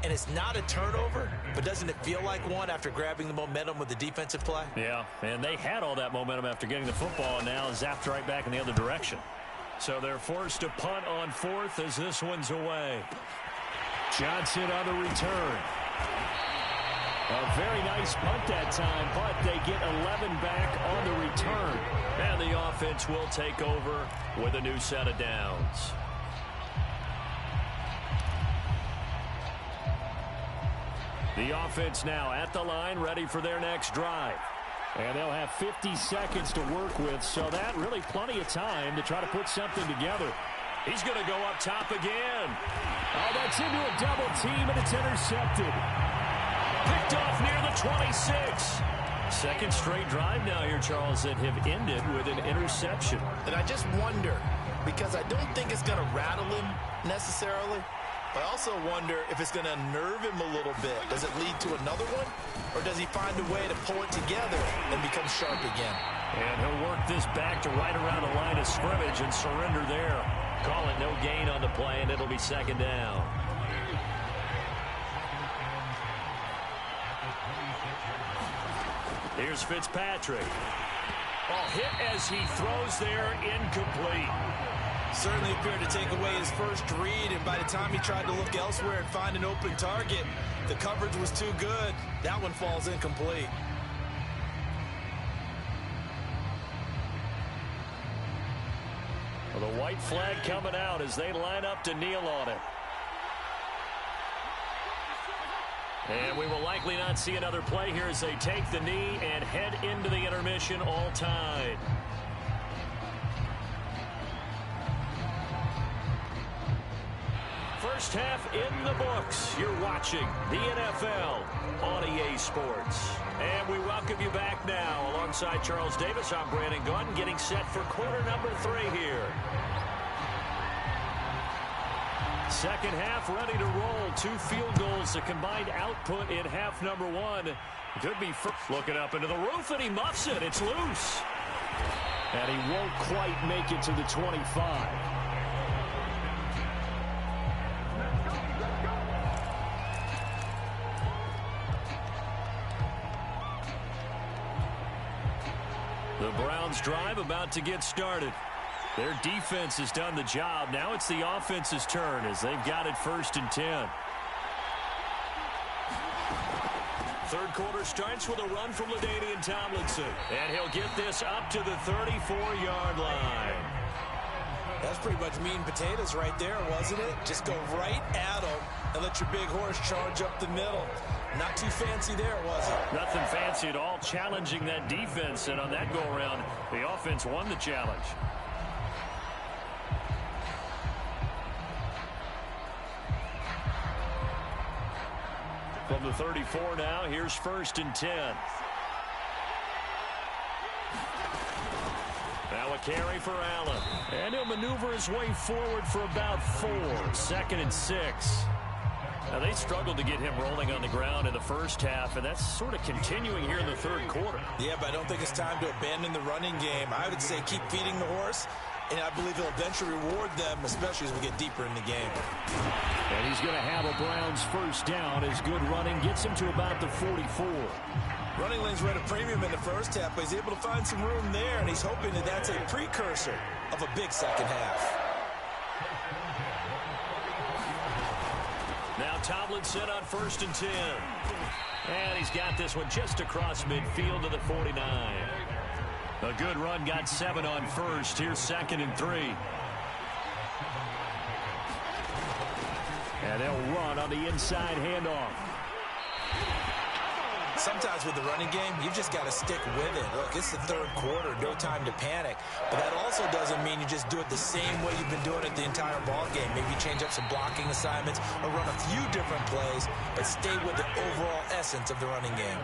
And it's not a turnover, but doesn't it feel like one after grabbing the momentum with the defensive play?
Yeah, and they had all that momentum after getting the football, and now zapped right back in the other direction. So they're forced to punt on 4th as this one's away. Johnson on the return. A very nice punt that time, but they get 11 back on the return. And the offense will take over with a new set of downs. The offense now at the line, ready for their next drive. And they'll have 50 seconds to work with, so that really plenty of time to try to put something together. He's going to go up top again. Oh, that's into a double team, and it's intercepted. Picked off near the 26. Second straight drive now here, Charles, that have ended with an interception.
And I just wonder, because I don't think it's going to rattle him necessarily, but I also wonder if it's going to unnerve him a little bit. Does it lead to another one? Or does he find a way to pull it together and become sharp again?
And he'll work this back to right around the line of scrimmage and surrender there. Call it no gain on the play, and it'll be 2nd down. Here's Fitzpatrick. Oh, hit as he throws there, incomplete.
Certainly appeared to take away his first read, and by the time he tried to look elsewhere and find an open target, the coverage was too good. That one falls incomplete.
Well, the white flag coming out as they line up to kneel on it. And we will likely not see another play here as they take the knee and head into the intermission all tied. First half in the books. You're watching the NFL on EA Sports. And we welcome you back now. Alongside Charles Davis, I'm Brandon Gordon, getting set for quarter number 3 here. Second half ready to roll. 2 field goals, the combined output in half number 1. Could be looking up into the roof, and he muffs it. It's loose. And he won't quite make it to the 25. The Browns drive about to get started. Their defense has done the job. Now it's the offense's turn as they've got it 1st and 10. Third quarter starts with a run from LaDainian Tomlinson. And he'll get this up to the 34-yard line.
That's pretty much meat and potatoes right there, wasn't it? Just go right at him and let your big horse charge up the middle. Not too fancy there, was it?
Nothing fancy at all, challenging that defense. And on that go-around, the offense won the challenge. From the 34 now, here's 1st and 10. Now a carry for Allen. And he'll maneuver his way forward for about 4. 2nd and 6. Now they struggled to get him rolling on the ground in the first half, and that's sort of continuing here in the third quarter.
Yeah, but I don't think it's time to abandon the running game. I would say keep feeding the horse, and I believe he'll eventually reward them, especially as we get deeper in the game.
And he's going to have a Browns first down as good running gets him to about the 44.
Running lanes were at a premium in the first half, but he's able to find some room there, and he's hoping that that's a precursor of a big second half.
Now Tomlinson on 1st and 10. And he's got this one just across midfield to the 49. A good run, got 7 on 1st. Here's 2nd and 3. And they'll run on the inside handoff.
Sometimes with the running game, you've just got to stick with it. Look, it's the third quarter, no time to panic. But that also doesn't mean you just do it the same way you've been doing it the entire ball game. Maybe change up some blocking assignments or run a few different plays, but stay with the overall essence of the running game.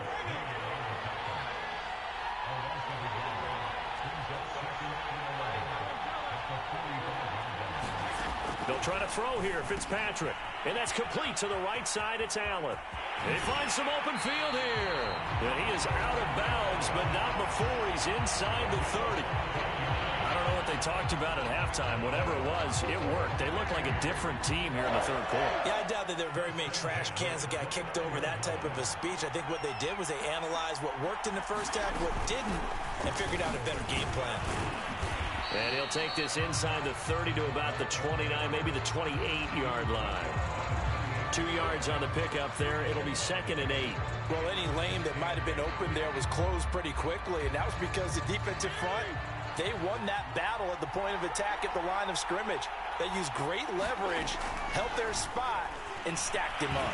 They'll try to throw here, Fitzpatrick. And that's complete to the right side. It's Allen. They find some open field here. And he is out of bounds, but not before he's inside the 30. I don't know what they talked about at halftime. Whatever it was, it worked. They look like a different team here in the third quarter.
Yeah, I doubt that there are very many trash cans that got kicked over that type of a speech. I think what they did was they analyzed what worked in the first half, what didn't, and figured out a better game plan.
And he'll take this inside the 30 to about the 29, maybe the 28-yard line. 2 yards on the pickup there. It'll be 2nd and 8.
Well, any lane that might have been open there was closed pretty quickly, and that was because the defensive front, they won that battle at the point of attack at the line of scrimmage. They used great leverage, held their spot, and stacked him up.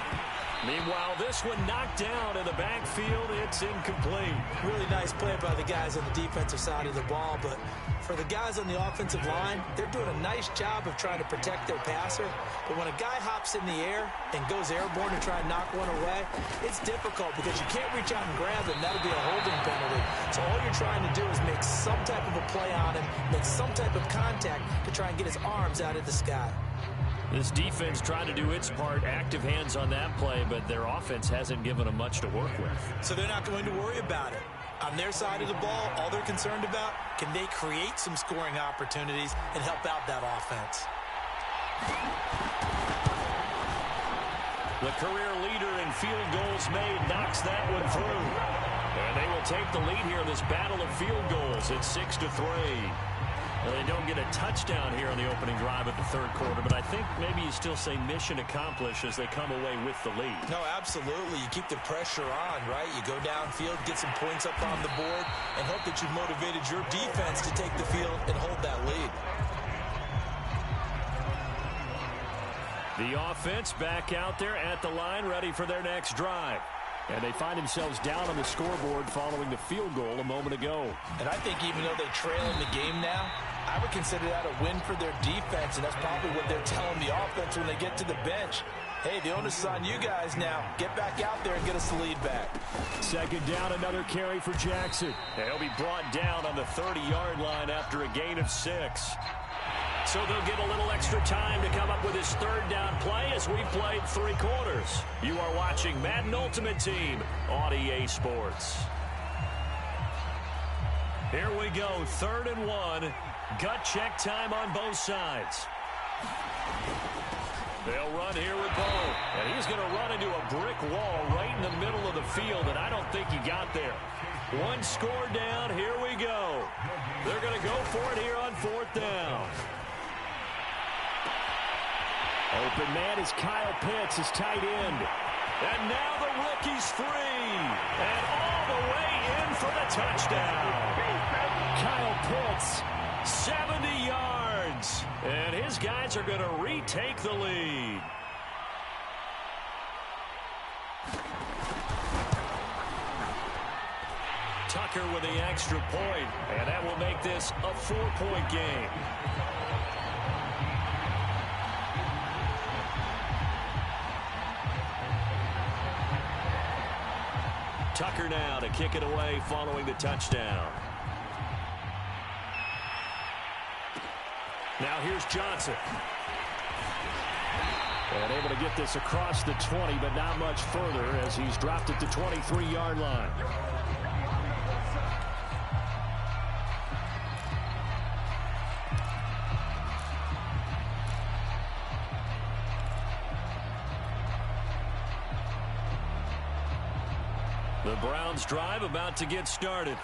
Meanwhile, this one knocked down in the backfield. It's incomplete.
Really nice play by the guys on the defensive side of the ball, but for the guys on the offensive line, they're doing a nice job of trying to protect their passer. But when a guy hops in the air and goes airborne to try and knock one away, it's difficult because you can't reach out and grab it, and that'll be a holding penalty. So all you're trying to do is make some type of a play on him, make some type of contact to try and get his arms out of the sky.
This defense tried to do its part, active hands on that play, but their offense hasn't given them much to work with.
So they're not going to worry about it. On their side of the ball, all they're concerned about, can they create some scoring opportunities and help out that offense?
The career leader in field goals made knocks that one through. And they will take the lead here in this battle of field goals. It's 6-3. Well, they don't get a touchdown here on the opening drive of the third quarter, but I think maybe you still say mission accomplished as they come away with the lead.
No, absolutely. You keep the pressure on, right? You go downfield, get some points up on the board, and hope that you've motivated your defense to take the field and hold that lead.
The offense back out there at the line, ready for their next drive. And they find themselves down on the scoreboard following the field goal a moment ago.
And I think even though they trail in the game now, I would consider that a win for their defense, and that's probably what they're telling the offense when they get to the bench. Hey, the onus is on you guys now. Get back out there and get us the lead back.
2nd down, another carry for Jackson. And he'll be brought down on the 30-yard line after a gain of 6. So they'll get a little extra time to come up with his 3rd down play as we played 3 quarters. You are watching Madden Ultimate Team on EA Sports. Here we go, 3rd and 1. Gut check time on both sides. They'll run here with Bo. And he's going to run into a brick wall right in the middle of the field, and I don't think he got there. 1 score down, here we go. They're going to go for it here on 4th down. Open man is Kyle Pitts, his tight end. And now the rookie's free. And all the way in for the touchdown. Kyle Pitts, 70 yards. And his guys are going to retake the lead. Tucker with the extra point, and that will make this a 4-point game. Tucker now to kick it away following the touchdown. Now here's Johnson. And able to get this across the 20, but not much further as he's dropped at the 23-yard line. The Browns drive about to get started.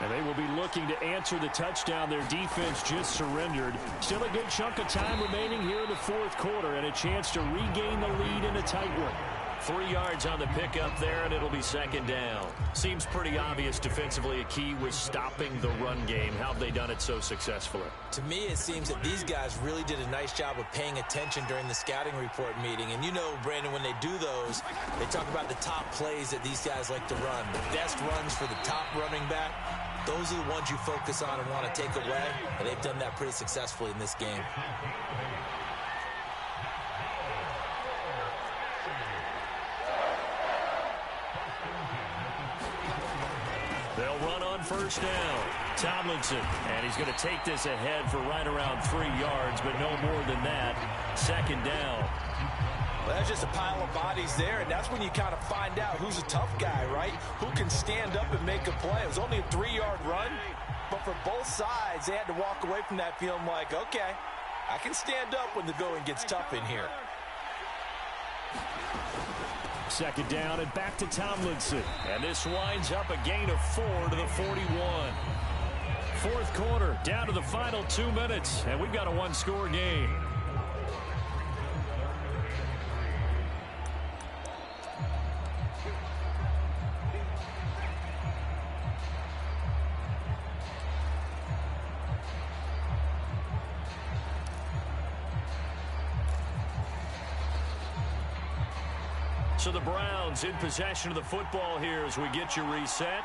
And they will be looking to answer the touchdown their defense just surrendered. Still a good chunk of time remaining here in the fourth quarter and a chance to regain the lead in a tight one. 3 yards on the pickup there, and it'll be second down. Seems pretty obvious defensively a key was stopping the run game. How have they done it so successfully?
To me, it seems that these guys really did a nice job of paying attention during the scouting report meeting. And you know, Brandon, when they do those, they talk about the top plays that these guys like to run. The best runs for the top running back. Those are the ones you focus on and want to take away. And they've done that pretty successfully in this game.
They'll run on first down. Tomlinson, and he's going to take this ahead for right around 3 yards, but no more than that. Second down.
Well, that's just a pile of bodies there, and that's when you kind of find out who's a tough guy, right? Who can stand up and make a play. It was only a 3-yard run, but for both sides, they had to walk away from that feeling like, okay, I can stand up when the going gets tough in here.
Second down and back to Tomlinson. And this winds up a gain of 4 to the 41. Fourth quarter, down to the final 2 minutes, and we've got a one-score game. So the Browns in possession of the football here as we get you reset.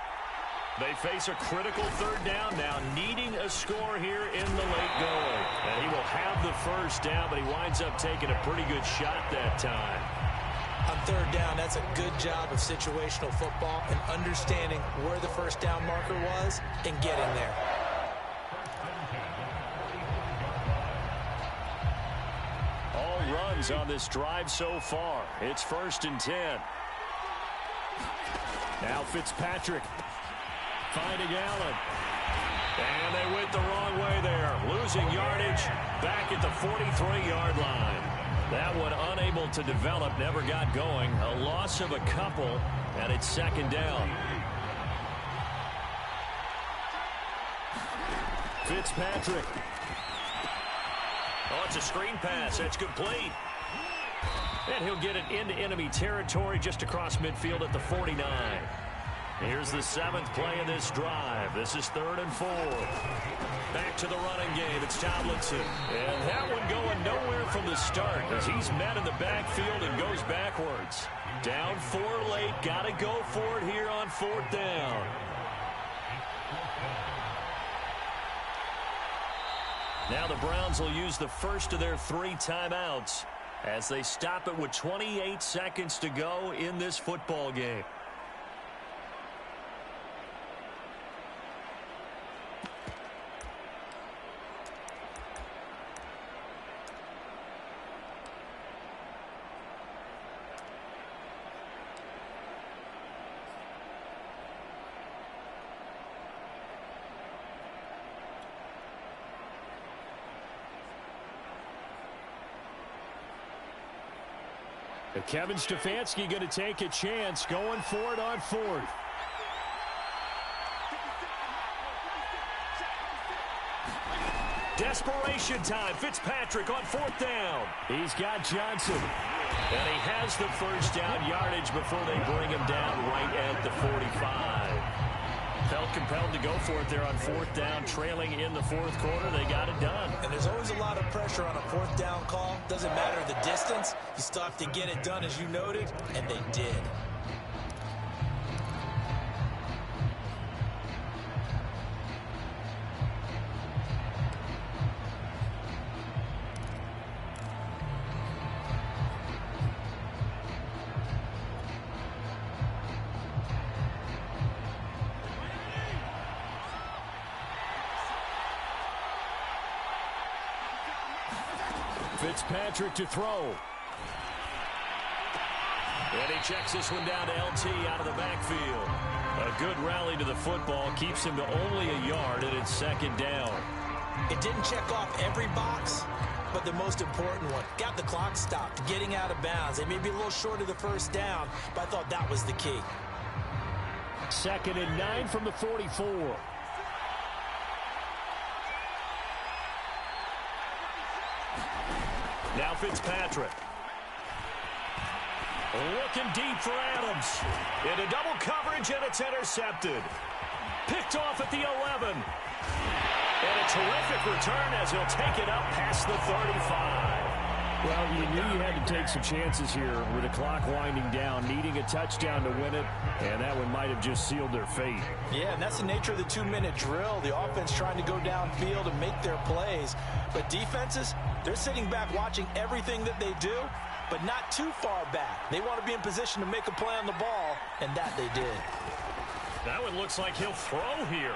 They face a critical third down now, needing a score here in the late going. And he will have the first down, but he winds up taking a pretty good shot that time.
On third down, that's a good job of situational football and understanding where the first down marker was and getting there.
All runs on this drive so far. It's 1st and 10. Now Fitzpatrick finding Allen. And they went the wrong way there. Losing yardage back at the 43-yard line. That one unable to develop, never got going. A loss of a couple, and it's second down. Fitzpatrick. Oh, it's a screen pass. That's complete. And he'll get it into enemy territory just across midfield at the 49. Here's the 7th play of this drive. This is 3rd and 4. Back to the running game. It's Tomlinson. And that one going nowhere from the start as he's met in the backfield and goes backwards. Down 4 late. Got to go for it here on 4th down. Now the Browns will use the first of their 3 timeouts as they stop it with 28 seconds to go in this football game. Kevin Stefanski going to take a chance going for it on 4th. Desperation time. Fitzpatrick on 4th down. He's got Johnson. And he has the first down yardage before they bring him down right at the 45. Felt compelled to go for it there on 4th down, trailing in the 4th quarter. They got it done.
And there's always a lot of pressure on a 4th down call. Doesn't matter the distance. You still have to get it done, as you noted, and they did.
Fitzpatrick to throw. And he checks this one down to LT out of the backfield. A good rally to the football keeps him to only a yard, and it's 2nd down.
It didn't check off every box, but the most important one. Got the clock stopped, getting out of bounds. They may be a little short of the first down, but I thought that was the key.
2nd and 9 from the 44. Now Fitzpatrick. Looking deep for Adams. Into double coverage, and it's intercepted. Picked off at the 11. And a terrific return as he'll take it up past the 35. Well, you knew you had to take some chances here with the clock winding down, needing a touchdown to win it, and that one might have just sealed their fate.
Yeah, and that's the nature of the 2-minute drill. The offense trying to go downfield and make their plays. But defenses, they're sitting back watching everything that they do, but not too far back. They want to be in position to make a play on the ball, and that they did.
That one looks like he'll throw here.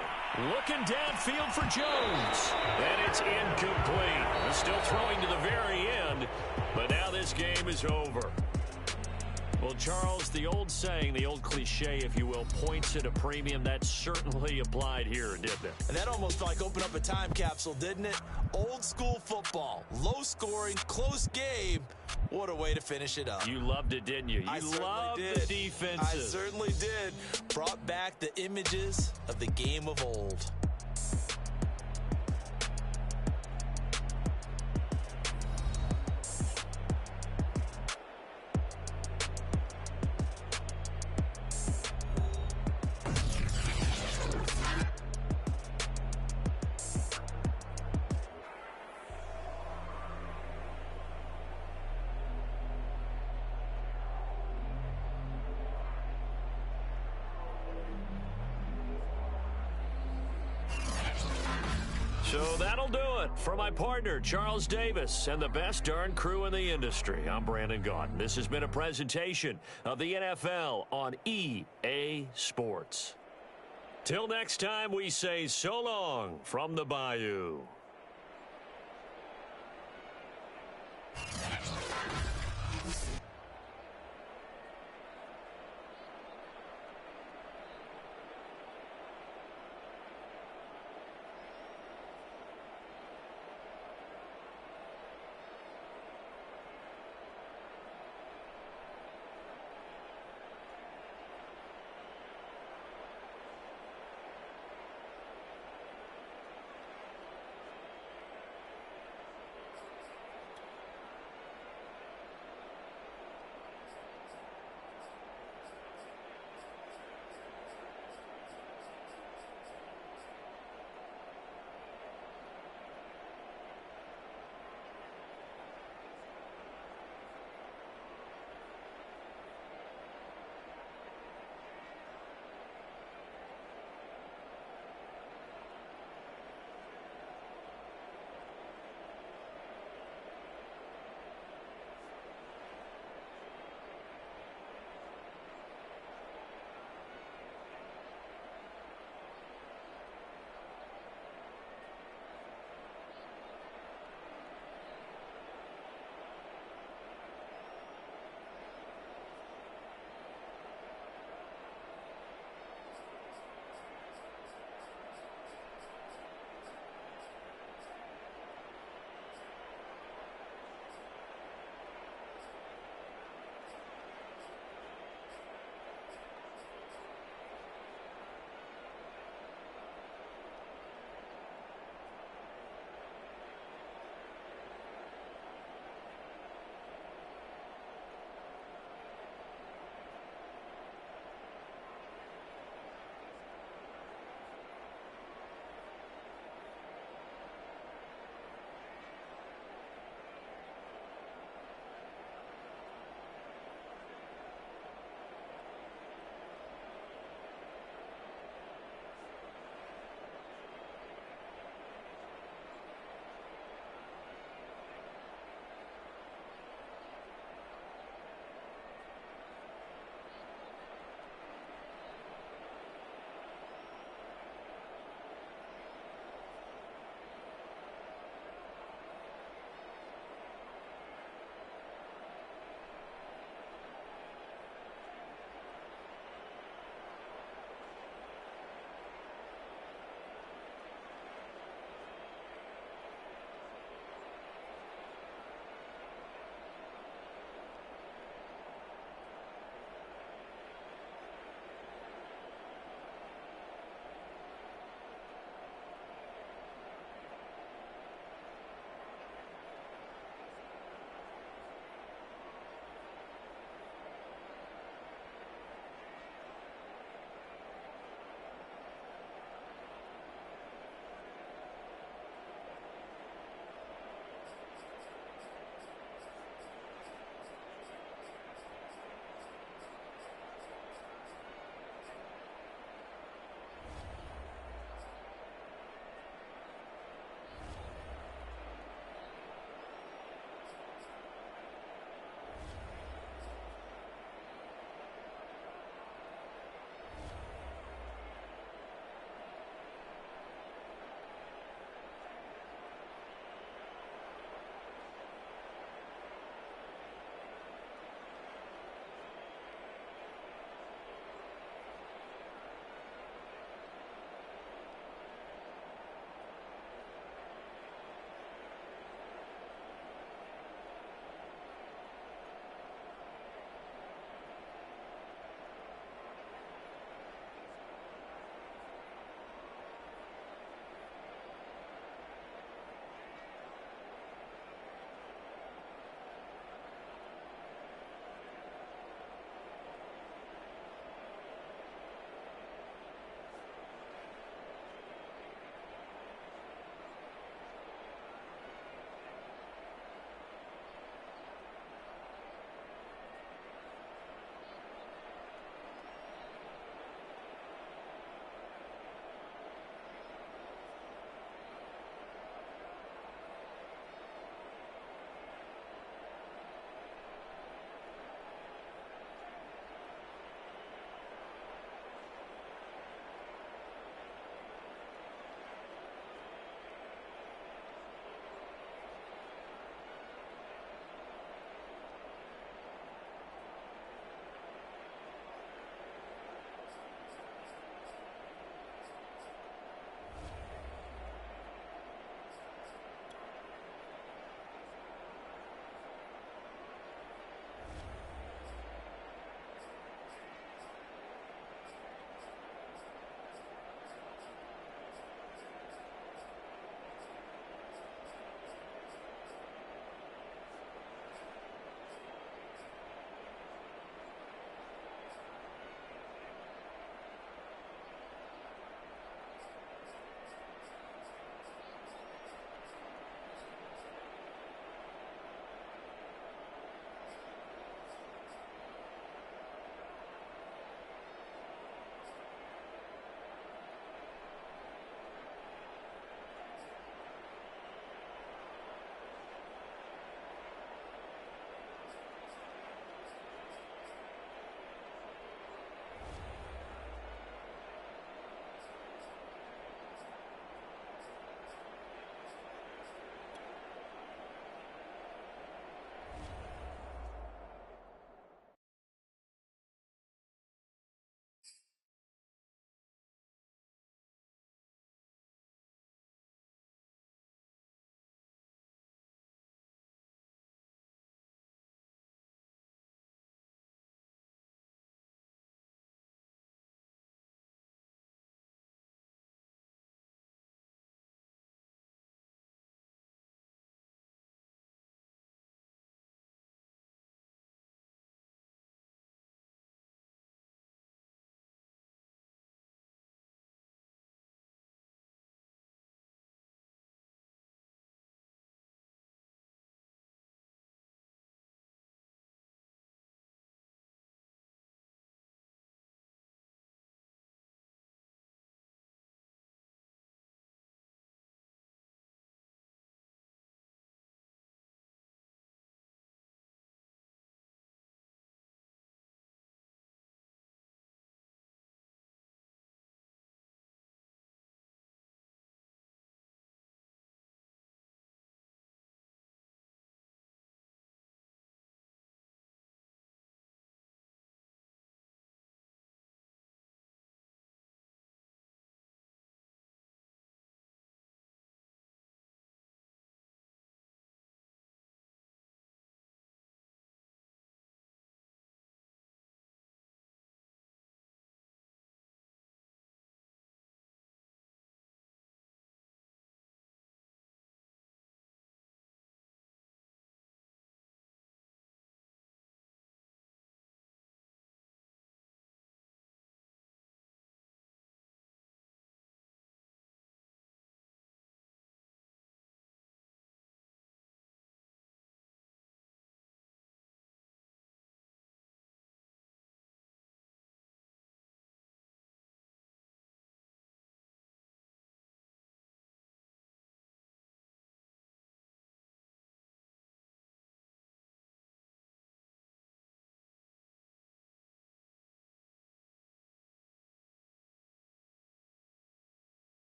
Looking downfield for Jones. And it's incomplete. He's still throwing to the very end, but now this game is over. Well, Charles, the old saying, the old cliche, if you will, points at a premium, that certainly applied here, didn't it?
And that almost like opened up a time capsule, didn't it? Old school football, low scoring, close game. What a way to finish it up.
You loved it, didn't you? You loved the defenses.
I certainly did. Brought back the images of the game of old.
So that'll do it for my partner, Charles Davis, and the best darn crew in the industry. I'm Brandon Gaudin. This has been a presentation of the NFL on EA Sports. Till next time, we say so long from the Bayou.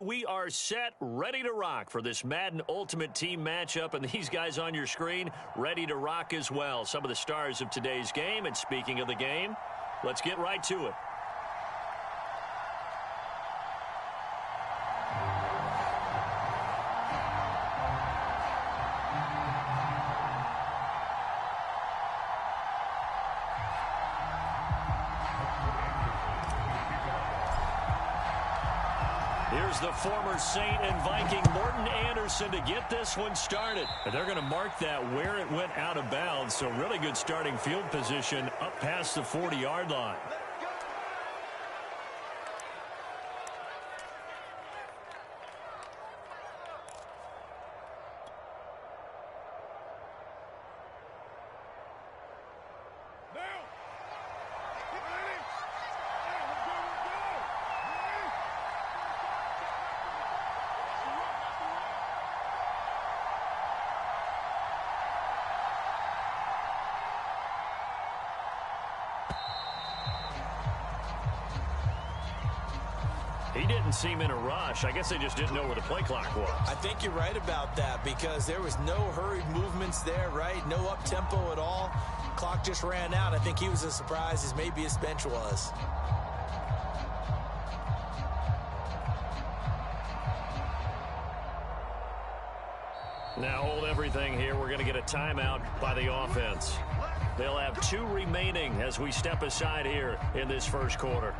we are set, ready to rock for this Madden Ultimate Team matchup, and these guys on your screen ready to rock as well. Some of the stars of today's game, and speaking of the game, let's get right to it. Here's the former Saint and Viking Morten Andersen to get this one started. And they're going to mark that where it went out of bounds, so really good starting field position up past the 40-yard line. He didn't seem in a rush. I guess they just didn't know where the play clock was.
I think you're right about that because there was no hurried movements there, right? No up-tempo at all. Clock just ran out. I think he was as surprised as maybe his bench was.
Now hold everything here. We're going to get a timeout by the offense. They'll have 2 remaining as we step aside here in this first quarter.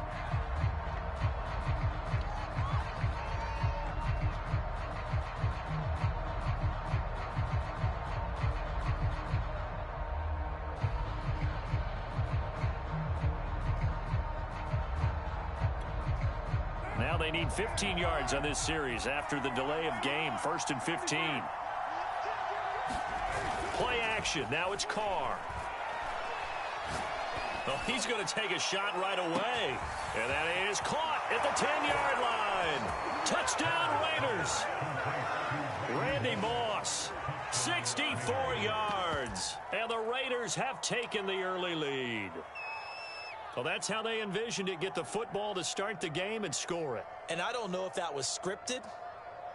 Now they need 15 yards on this series after the delay of game. 1st and 15. Play action. Now it's Carr. Oh, he's going to take a shot right away. And that is caught at the 10-yard line. Touchdown Raiders. Randy Moss, 64 yards. And the Raiders have taken the early lead. Well, that's how they envisioned it. Get the football to start the game and score it.
And I don't know if that was scripted.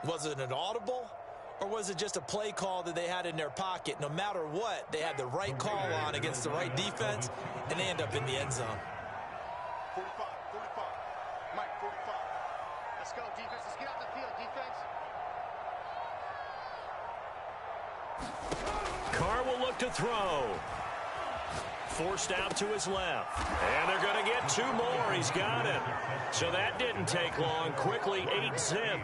Was it an audible? Or was it just a play call that they had in their pocket? No matter what, they had the right call on against the right defense, and they end up in the end zone.
45. Mike, 45. Let's go, defense. Let's get out the field, defense.
Carr will look to throw. Forced out to his left. And they're going to get 2 more. He's got it. So that didn't take long. Quickly 8-zip.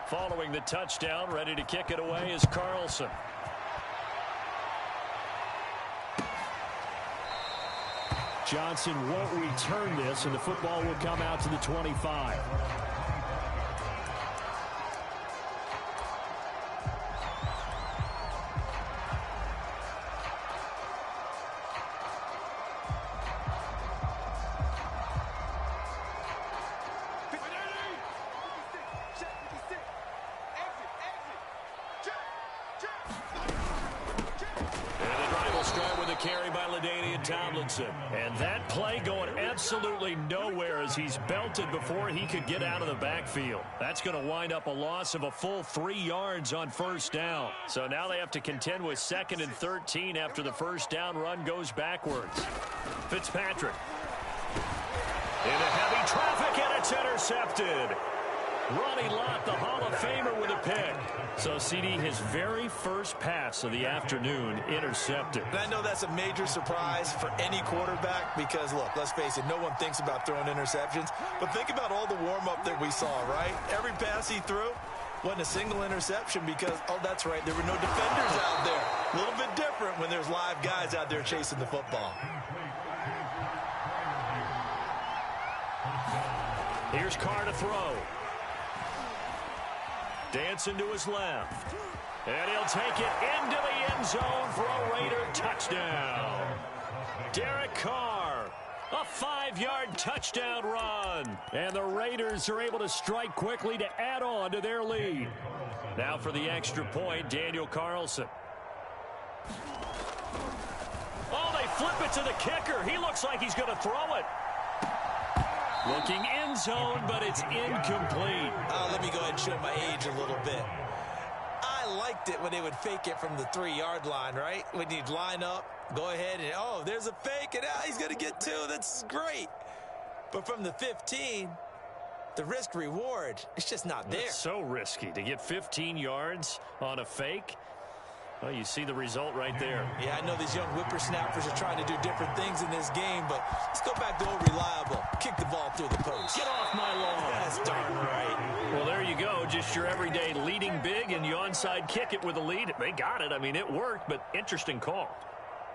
Following the touchdown, ready to kick it away is Carlson. Johnson won't return this, and the football will come out to the 25. And that play going absolutely nowhere as he's belted before he could get out of the backfield. That's going to wind up a loss of a full 3 yards on 1st down. So now they have to contend with 2nd and 13 after the 1st down run goes backwards. Fitzpatrick. Into heavy traffic, and it's intercepted. Ronnie Lott, the Hall of Famer, with a pick. So, CD, his very first pass of the afternoon intercepted.
And I know that's a major surprise for any quarterback because, look, let's face it, no one thinks about throwing interceptions. But think about all the warm-up that we saw, right? Every pass he threw wasn't a single interception because, oh, that's right, there were no defenders out there. A little bit different when there's live guys out there chasing the football.
Here's Carr to throw. Dancing to his left. And he'll take it into the end zone for a Raider touchdown. Derek Carr A 5-yard touchdown run. And the Raiders are able to strike quickly to add on to their lead. Now for the extra point, Daniel Carlson. Oh, they flip it to the kicker. He looks like he's going to throw it. Looking end zone, but it's incomplete.
Let me go ahead and show my age a little bit. I liked it when they would fake it from the 3-yard line, right? When you'd line up, go ahead and, oh, there's a fake, and he's going to get 2. That's great. But from the 15, the risk reward, it's just not there.
It's so risky to get 15 yards on a fake. Well, you see the result right there.
Yeah, I know these young whippersnappers are trying to do different things in this game, but let's go back to old reliable. Kick the ball through the post.
Get off my lawn.
That's darn right.
Well, there you go. Just your everyday leading big, and you onside kick it with a lead. They got it. I mean, it worked, but interesting call.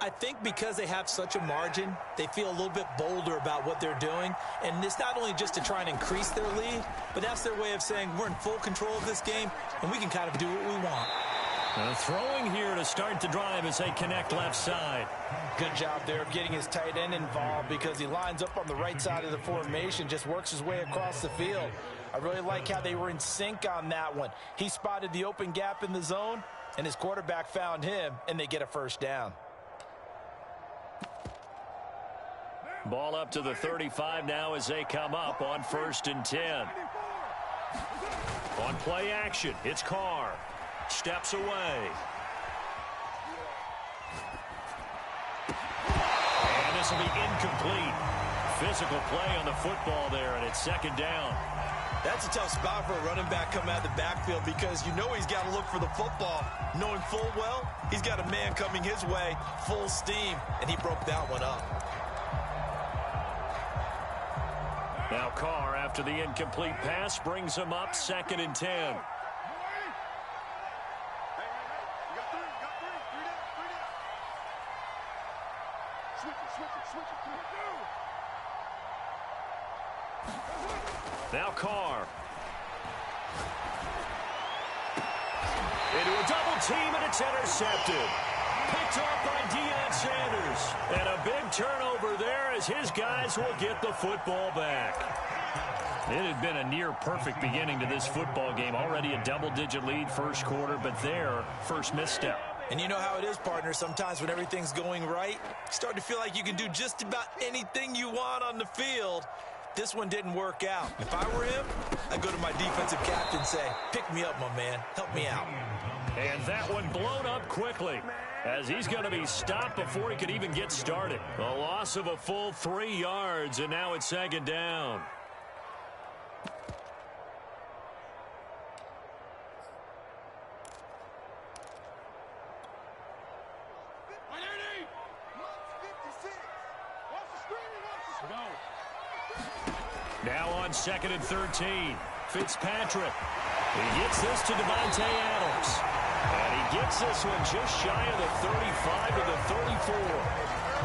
I think because they have such a margin, they feel a little bit bolder about what they're doing. And it's not only just to try and increase their lead, but that's their way of saying we're in full control of this game, and we can kind of do what we want.
Throwing here to start the drive as they connect left side.
Good job there of getting his tight end involved because he lines up on the right side of the formation, just works his way across the field. I really like how they were in sync on that one. He spotted the open gap in the zone, and his quarterback found him, and they get a first down.
Ball up to the 35 now as they come up on 1st and 10. On play action, it's Carr. Steps away. And this will be incomplete. Physical play on the football there, and it's 2nd down.
That's a tough spot for a running back coming out of the backfield because you know he's got to look for the football, knowing full well he's got a man coming his way, full steam, and he broke that one up.
Now Carr, after the incomplete pass, brings him up 2nd and 10. Now Carr. Into a double team, and it's intercepted. Picked off by Deion Sanders. And a big turnover there as his guys will get the football back. It had been a near-perfect beginning to this football game. Already a double-digit lead first quarter, but their first misstep.
And you know how it is, partner. Sometimes when everything's going right, you start to feel like you can do just about anything you want on the field. This one didn't work out. If I were him, I'd go to my defensive captain and say, pick me up, my man. Help me out.
And that one blown up quickly as he's going to be stopped before he could even get started. A loss of a full 3 yards, and now it's 2nd down. Now on 2nd and 13. Fitzpatrick. He gets this to Devontae Adams. And he gets this one just shy of the 35 to the 34.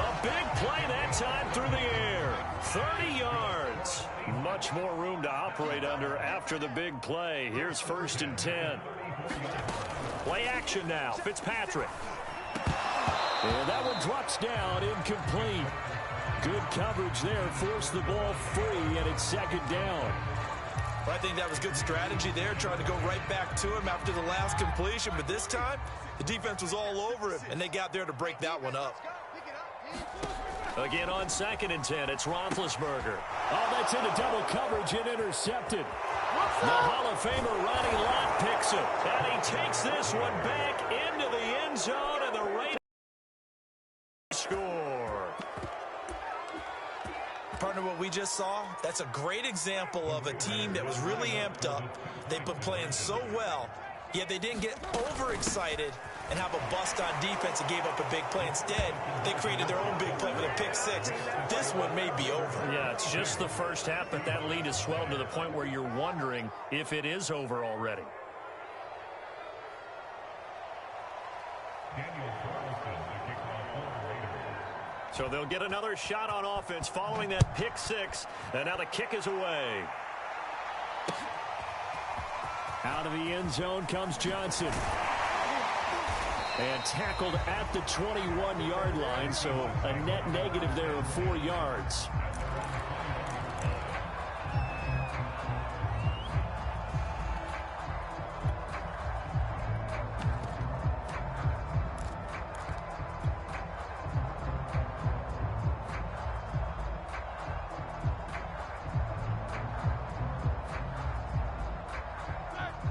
A big play that time through the air. 30 yards. Much more room to operate under after the big play. Here's 1st and 10. Play action now. Fitzpatrick. And that one drops down, incomplete. Good coverage there, forced the ball free, and it's 2nd down.
Well, I think that was good strategy there, trying to go right back to him after the last completion. But this time, the defense was all over him, and they got there to break that one up.
Again on 2nd and 10, it's Roethlisberger. Oh, that's into double coverage and intercepted. The Hall of Famer Ronnie Lott picks it, and he takes this one back into the end zone, and the Raiders score.
Partner, what we just saw, that's a great example of a team that was really amped up. They've been playing so well, yet they didn't get overexcited and have a bust on defense and gave up a big play. Instead, they created their own big play with a pick six. This one may be over.
Yeah, it's just the first half, but that lead has swelled to the point where you're wondering if it is over already. So they'll get another shot on offense following that pick six, and now the kick is away. Out of the end zone comes Johnson. And tackled at the 21-yard line, so a net negative there of 4 yards.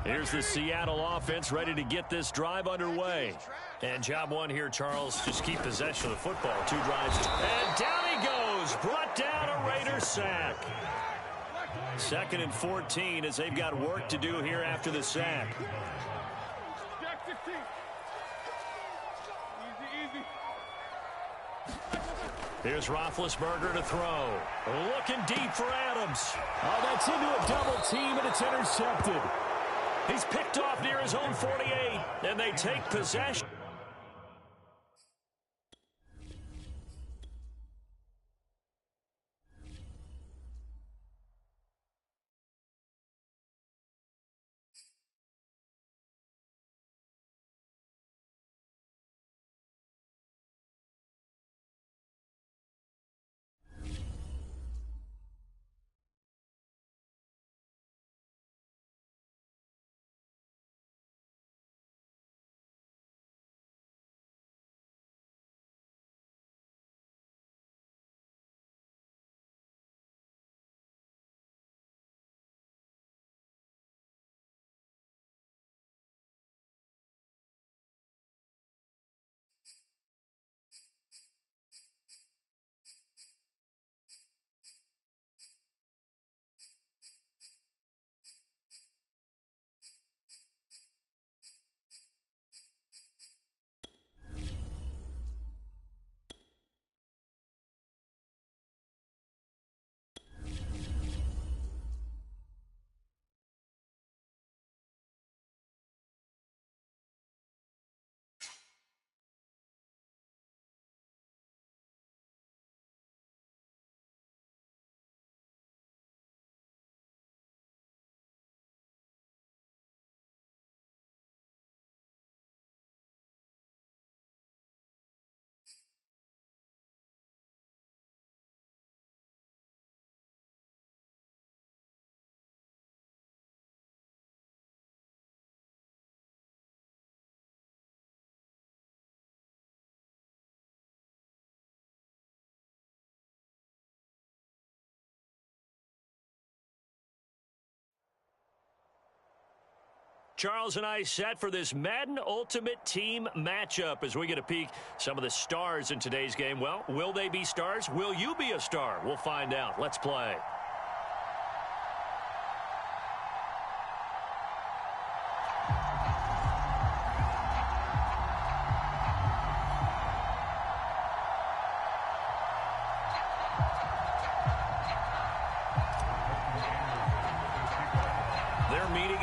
Here's the Seattle offense ready to get this drive underway. And job one here, Charles, just keep possession of the football. 2 drives. And down he goes. Brought down a Raider sack. 2nd and 14 as they've got work to do here after the sack. Here's Roethlisberger to throw. Looking deep for Adams. Oh, that's into a double team, and it's intercepted. He's picked off near his own 48, and they take possession. Charles and I set for this Madden Ultimate Team matchup as we get a peek some of the stars in today's game. Well, will they be stars? Will you be a star? We'll find out. Let's play.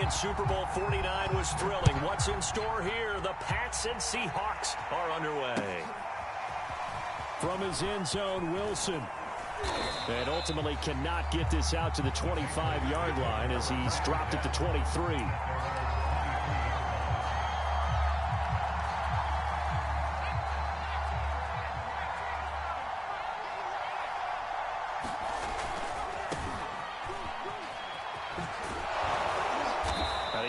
Super Bowl 49 was thrilling. What's in store here? The Pats and Seahawks are underway. From his end zone, Wilson. And ultimately cannot get this out to the 25-yard line as he's dropped it to 23.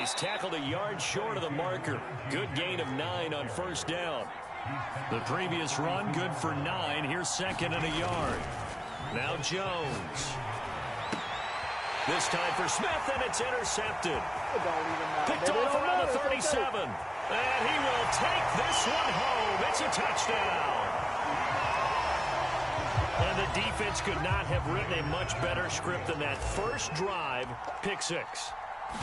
He's tackled a yard short of the marker. Good gain of 9 on first down. The previous run, good for 9. Here's 2nd and a yard. Now Jones. This time for Smith, and it's intercepted. Picked off around the 37. And he will take this one home. It's a touchdown. And the defense could not have written a much better script than that. First drive, pick 6.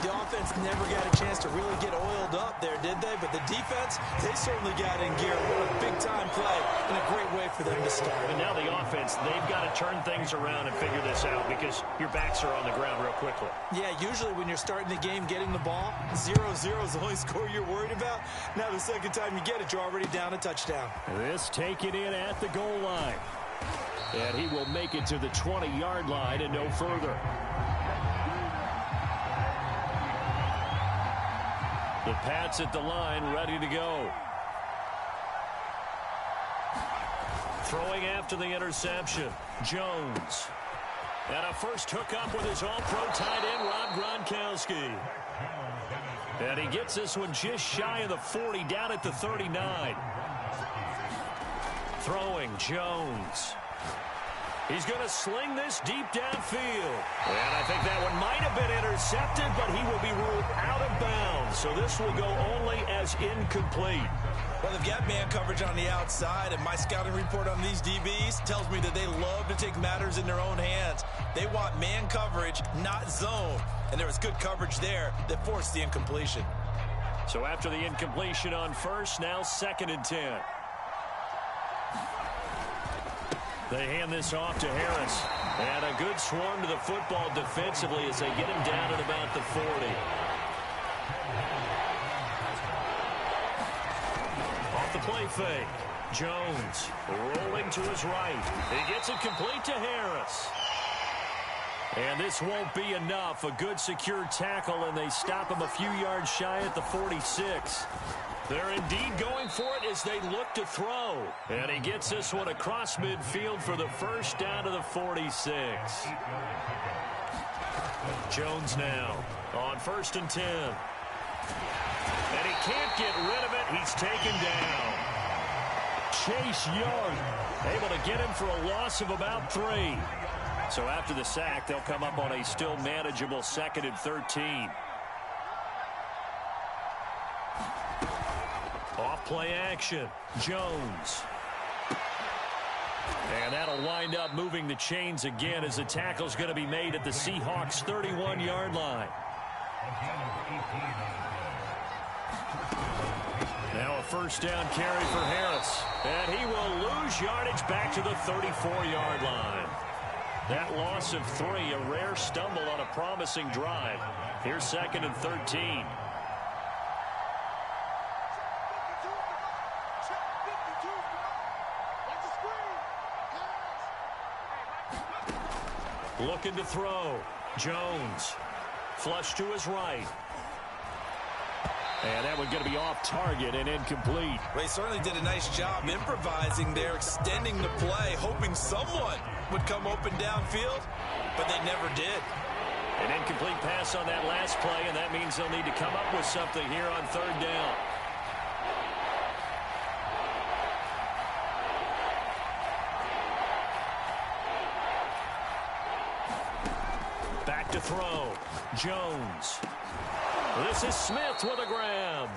The offense never got a chance to really get oiled up there, did they? But the defense, they certainly got in gear. What a big-time play and a great way for them to start.
And now the offense, they've got to turn things around and figure this out because your backs are on the ground real quickly. Yeah, usually when you're starting the game getting the ball, 0-0 is the only score you're worried about. Now the second time you get it, you're already down a touchdown. This taken in at the goal line. And he will make it to the 20-yard line and no further. The Pats at the line, ready to go. Throwing after the interception, Jones. And a first hookup with his all-pro tight end, Rob Gronkowski. And he gets this one just shy of the 40, down at the 39. Throwing, Jones. He's going to sling this deep downfield. And I think that one might have been intercepted, but he will be ruled out of bounds. So this will go only as incomplete.
Well, they've got man coverage on the outside, and my scouting report on these DBs tells me that they love to take matters in their own hands. They want man coverage, not zone. And there was good coverage there that forced the incompletion.
So after the incompletion on first, now 2nd and 10. They hand this off to Harris. And a good swarm to the football defensively as they get him down at about the 40. Off the play fake. Jones rolling to his right. He gets it complete to Harris. And this won't be enough. A good secure tackle, and they stop him a few yards shy at the 46. They're indeed going for it as they look to throw. And he gets this one across midfield for the first down to the 46. Jones now on 1st and 10. And he can't get rid of it. He's taken down. Chase Young able to get him for a loss of about 3. So after the sack, they'll come up on a still manageable 2nd and 13. Off play action, Jones. And that'll wind up moving the chains again as the tackle's going to be made at the Seahawks' 31-yard line. Now a first down carry for Harris. And he will lose yardage back to the 34-yard line. That loss of 3, a rare stumble on a promising drive. Here's 2nd and 13. Looking to throw. Jones. Flush to his right. And that one going to be off target and incomplete.
They certainly did a nice job improvising there, extending the play, hoping someone would come open downfield, but they never did.
An incomplete pass on that last play, and that means they'll need to come up with something here on 3rd down. Back to throw. Jones. This is Smith with a grab.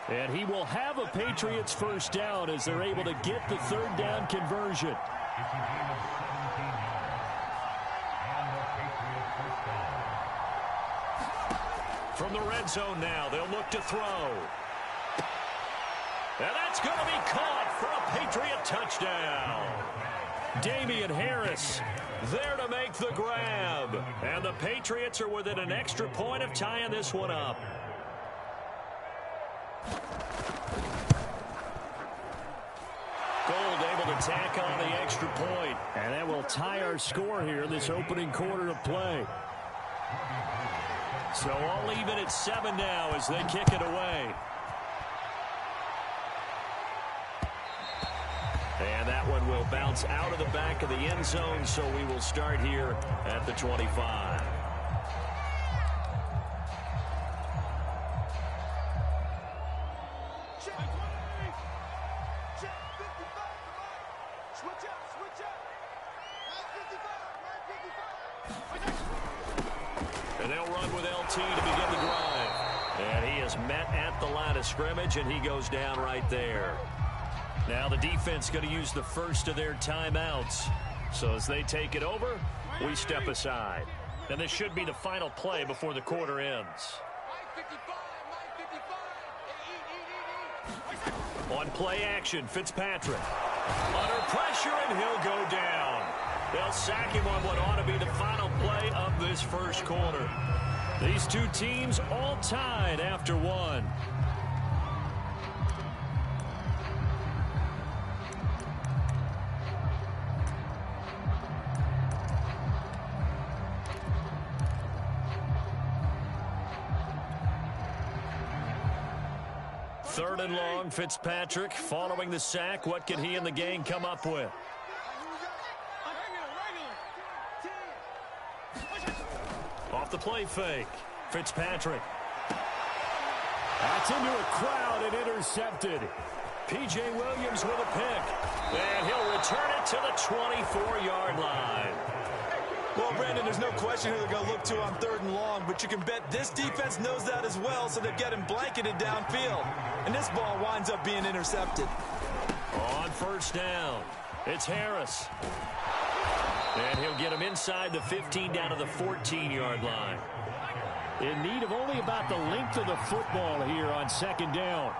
And he will have a Patriots first down as they're able to get the 3rd down conversion. From the red zone now, they'll look to throw. And that's going to be caught for a Patriot touchdown. Damian Harris there to make the grab. And the Patriots are within an extra point of tying this one up. Gold able to tack on the extra point. And that will tie our score here in this opening quarter of play. So all even at 7 now as they kick it away. And that one will bounce out of the back of the end zone, so we will start here at the 25. And they'll run with LT to begin the drive. And he is met at the line of scrimmage, and he goes down right there. Now the defense going to use the first of their timeouts. So as they take it over, we step aside. And this should be the final play before the quarter ends. On play action, Fitzpatrick. Under pressure, and he'll go down. They'll sack him on what ought to be the final play of this first quarter. These two teams all tied after 1. Third and long, Fitzpatrick following the sack. What can he and the gang come up with? Off the play fake. Fitzpatrick. That's into a crowd and intercepted. P.J. Williams with a pick. And he'll return it to the 24-yard line.
Well, Brandon, there's no question who they're going to look to on 3rd and long, but you can bet this defense knows that as well, so they've got him blanketed downfield. And this ball winds up being intercepted.
On 1st down, it's Harris. And he'll get him inside the 15 down to the 14-yard line. In need of only about the length of the football here on 2nd down.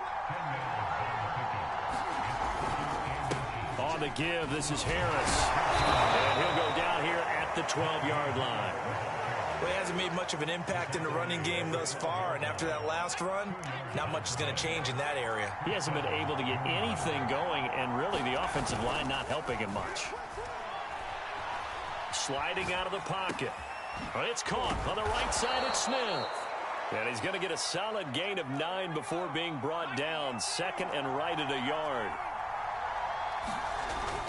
On the give, this is Harris. And he'll go down here at the 12-yard line.
Well, he hasn't made much of an impact in the running game thus far, and after that last run, not much is going to change in that area.
He hasn't been able to get anything going, and really the offensive line not helping him much. Sliding out of the pocket. But it's caught on the right side at Smith. And he's going to get a solid gain of 9 before being brought down. 2nd and right at a yard.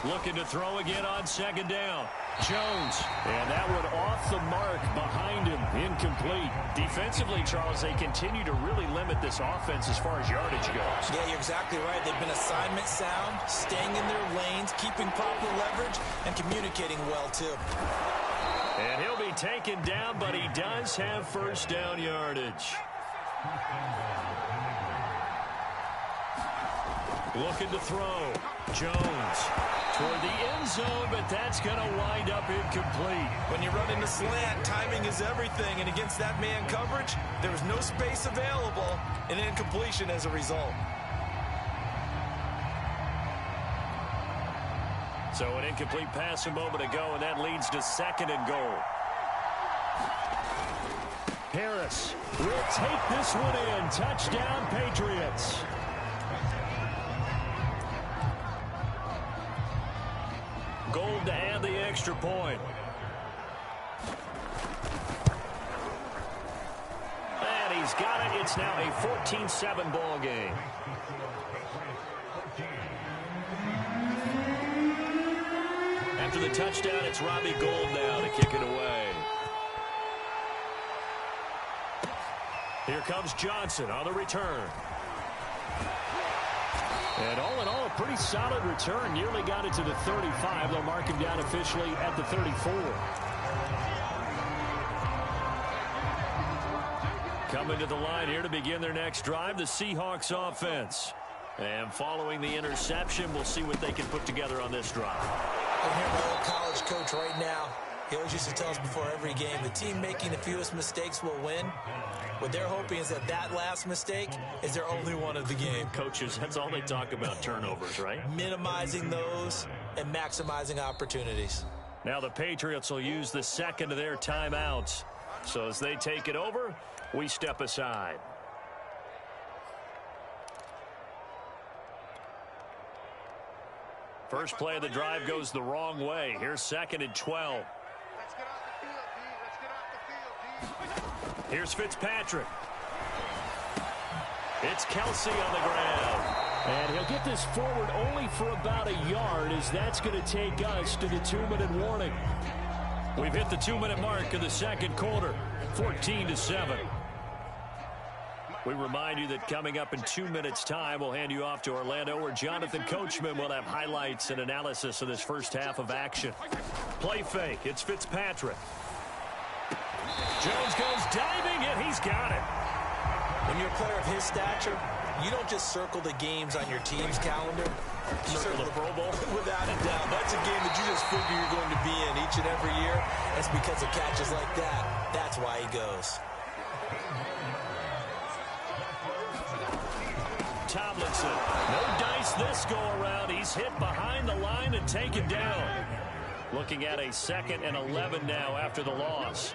Looking to throw again on 2nd down. Jones. And that one off the mark behind him. Incomplete. Defensively, Charles, they continue to really limit this offense as far as yardage goes.
Yeah, you're exactly right. They've been assignment sound, staying in their lanes, keeping proper leverage, and communicating well, too.
And he'll be taken down, but he does have 1st down yardage. Looking to throw. Jones toward the end zone, but that's going to wind up incomplete.
When you run into slant, timing is everything, and against that man coverage, there was no space available, and incompletion as a result.
So an incomplete pass a moment ago, and that leads to 2nd and goal. Harris will take this one in. Touchdown, Patriots. Gold to add the extra point. And he's got it. It's now a 14-7 ball game. After the touchdown, it's Robbie Gould now to kick it away. Here comes Johnson on the return. And all in all, a pretty solid return. Nearly got it to the 35. They'll mark him down officially at the 34. Coming to the line here to begin their next drive, the Seahawks offense. And following the interception, we'll see what they can put together on this drive.
I hear my old college coach right now. He always used to tell us before every game, the team making the fewest mistakes will win. What they're hoping is that last mistake is their only one of the game.
Coaches, that's all they talk about, turnovers, right?
Minimizing those and maximizing opportunities.
Now the Patriots will use the 2nd of their timeouts. So as they take it over, we step aside. First play of the drive goes the wrong way. Here's 2nd and 12.
Let's get off the field, D. Let's get off the field, D.
Here's Fitzpatrick. It's Kelsey on the ground. And he'll get this forward only for about a yard, as that's going to take us to the 2-minute warning. We've hit the 2-minute mark of the 2nd quarter, 14-7. We remind you that coming up in 2 minutes' time, we'll hand you off to Orlando, where Jonathan Coachman will have highlights and analysis of this first half of action. Play fake. It's Fitzpatrick. Jones goes diving, and he's got it.
When you're a player of his stature, you don't just circle the games on your team's calendar. You
Circle the Pro Bowl?
Without a doubt. That's a game that you just figure you're going to be in each and every year. That's because of catches like that. That's why he goes.
Tomlinson, no dice this go around. He's hit behind the line and taken down. Looking at a 2nd and 11 now after the loss.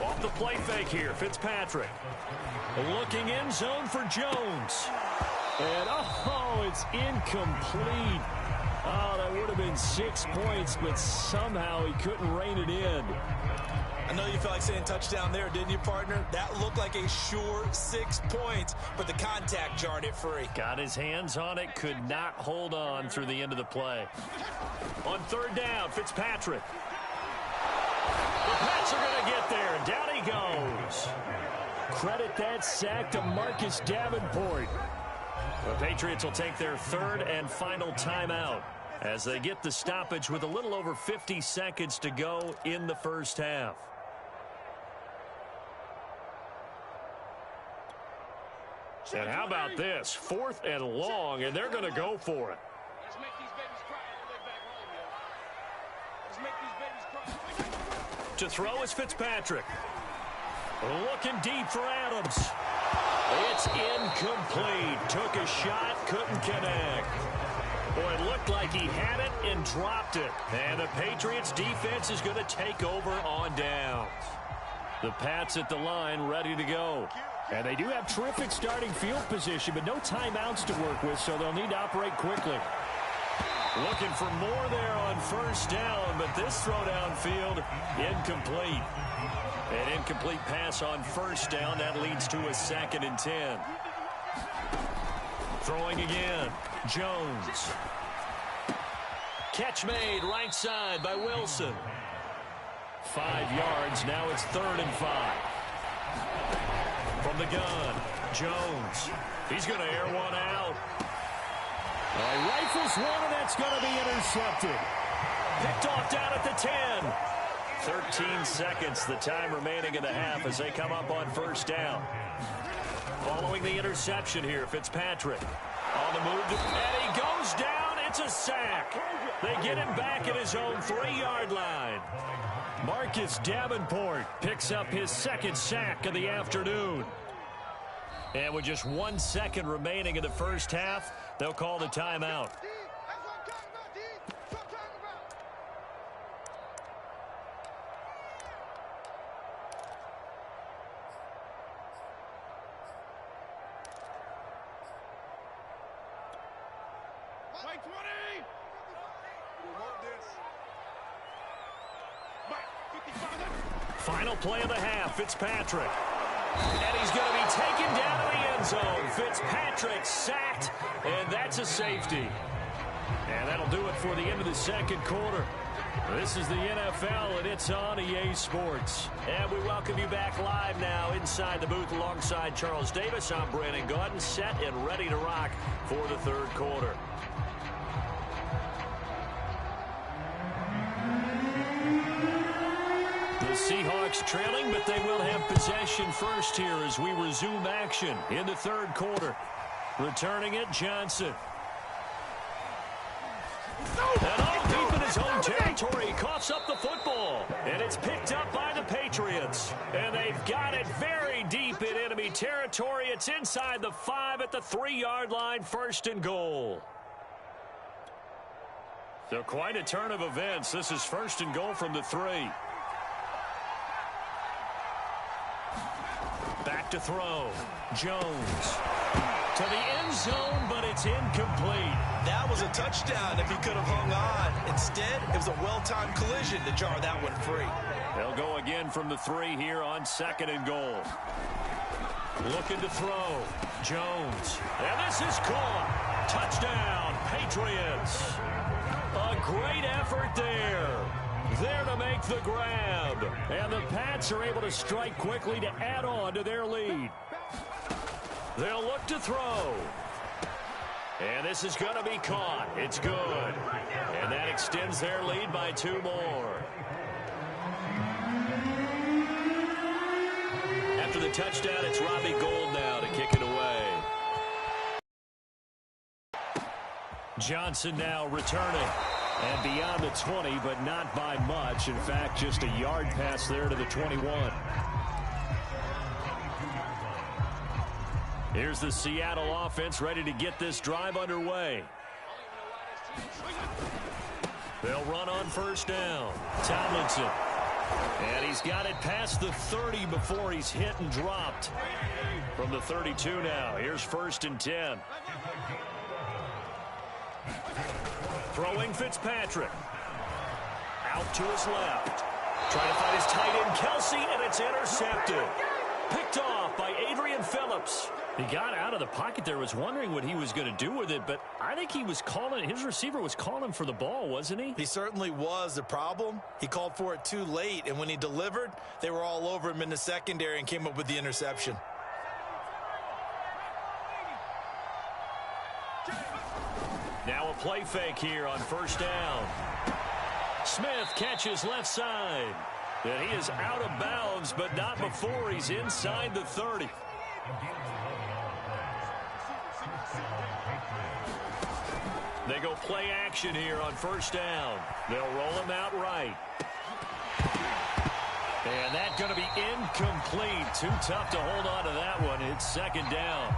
Off the play fake here, Fitzpatrick. Looking end zone for Jones. And oh, it's incomplete. Oh, that would have been 6 points, but somehow he couldn't rein it in.
I know you felt like saying touchdown there, didn't you, partner? That looked like a sure 6 points, but the contact jarred it free.
Got his hands on it, could not hold on through the end of the play. On 3rd down, Fitzpatrick. Patriots are going to get there, and down he goes.
Credit that sack to Marcus Davenport.
The Patriots will take their third and final timeout as they get the stoppage with a little over 50 seconds to go in the first half. And how about this? 4th and long, and they're going to go for it.
Let's make these babies cry on the way back home, yo. Let's make these babies cry.
To throw is Fitzpatrick. Looking deep for Adams. It's incomplete. Took a shot, couldn't connect. Boy, it looked like he had it and dropped it. And the Patriots defense is going to take over on downs. The Pats at the line ready to go.
And they do have terrific starting field position, but no timeouts to work with, so they'll need to operate quickly.
Looking for more there on first down, but this throw downfield, incomplete. An incomplete pass on first down. That leads to a 2nd and 10. Throwing again. Jones. Catch made right side by Wilson. 5 yards. Now it's 3rd and 5. From the gun, Jones. He's going to air one out.
Rifles one, and that's going to be intercepted.
Picked off down at the 10. 13 seconds, the time remaining in the half as they come up on first down. Following the interception here, Fitzpatrick. On the move, and he goes down. It's a sack. They get him back at his own 3-yard line.
Marcus Davenport picks up his 2nd sack of the afternoon.
And with just 1 second remaining in the first half, they'll call the timeout.
Mike 20! We want this. Mike 55.
Final play of the half, Fitzpatrick. And he's going to be taken down to the end zone. Fitzpatrick sacked, and that's a safety. And that'll do it for the end of the second quarter. This is the NFL, and it's on EA Sports. And we welcome you back live now inside the booth alongside Charles Davis. I'm Brandon Gaudin, set and ready to rock for the third quarter. The Seahawks trailing, but they will have possession first here as we resume action in the third quarter. Returning it, Johnson. And all deep in his own territory, he coughs up the football. And it's picked up by the Patriots. And they've got it very deep in enemy territory. It's inside the 5 at the 3-yard line, 1st and goal. So quite a turn of events. This is 1st and goal from the 3. Back to throw. Jones. To the end zone, but it's incomplete.
That was a touchdown if he could have hung on. Instead, it was a well-timed collision to jar that one free.
They'll go again from the 3 here on 2nd and goal. Looking to throw. Jones. And this is caught. Touchdown, Patriots. A great effort there. There to make the grab. And the Pats are able to strike quickly to add on to their lead. They'll look to throw. And this is going to be caught. It's good. And that extends their lead by 2 more. After the touchdown, it's Robbie Gould now to kick it away. Johnson now returning. And beyond the 20, but not by much. In fact, just a yard pass there to the 21. Here's the Seattle offense ready to get this drive underway. They'll run on first down. Tomlinson. And he's got it past the 30 before he's hit and dropped. From the 32 now. Here's 1st and 10. Throwing Fitzpatrick. Out to his left. Trying to find his tight end, Kelsey, and it's intercepted. Picked off by Adrian Phillips.
He got out of the pocket there, was wondering what he was going to do with it, but I think he was calling, his receiver was calling for the ball, wasn't he?
He certainly was. The problem, he called for it too late, and when he delivered, they were all over him in the secondary and came up with the interception.
Now a play fake here on first down. Smith catches left side. And he is out of bounds, but not before he's inside the 30. They go play action here on first down. They'll roll him out right. And that's going to be incomplete. Too tough to hold on to that one. It's second down.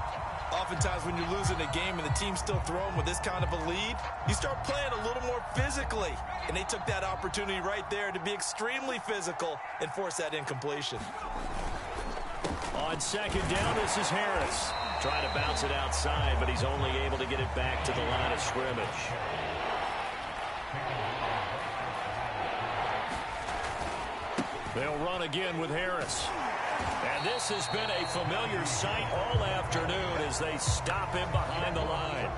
Oftentimes when you're losing a game and the team's still throwing with this kind of a lead, you start playing a little more physically. And they took that opportunity right there to be extremely physical and force that incompletion.
On second down, this is Harris. Trying to bounce it outside, but he's only able to get it back to the line of scrimmage. They'll run again with Harris. And this has been a familiar sight all afternoon as they stop him behind the line.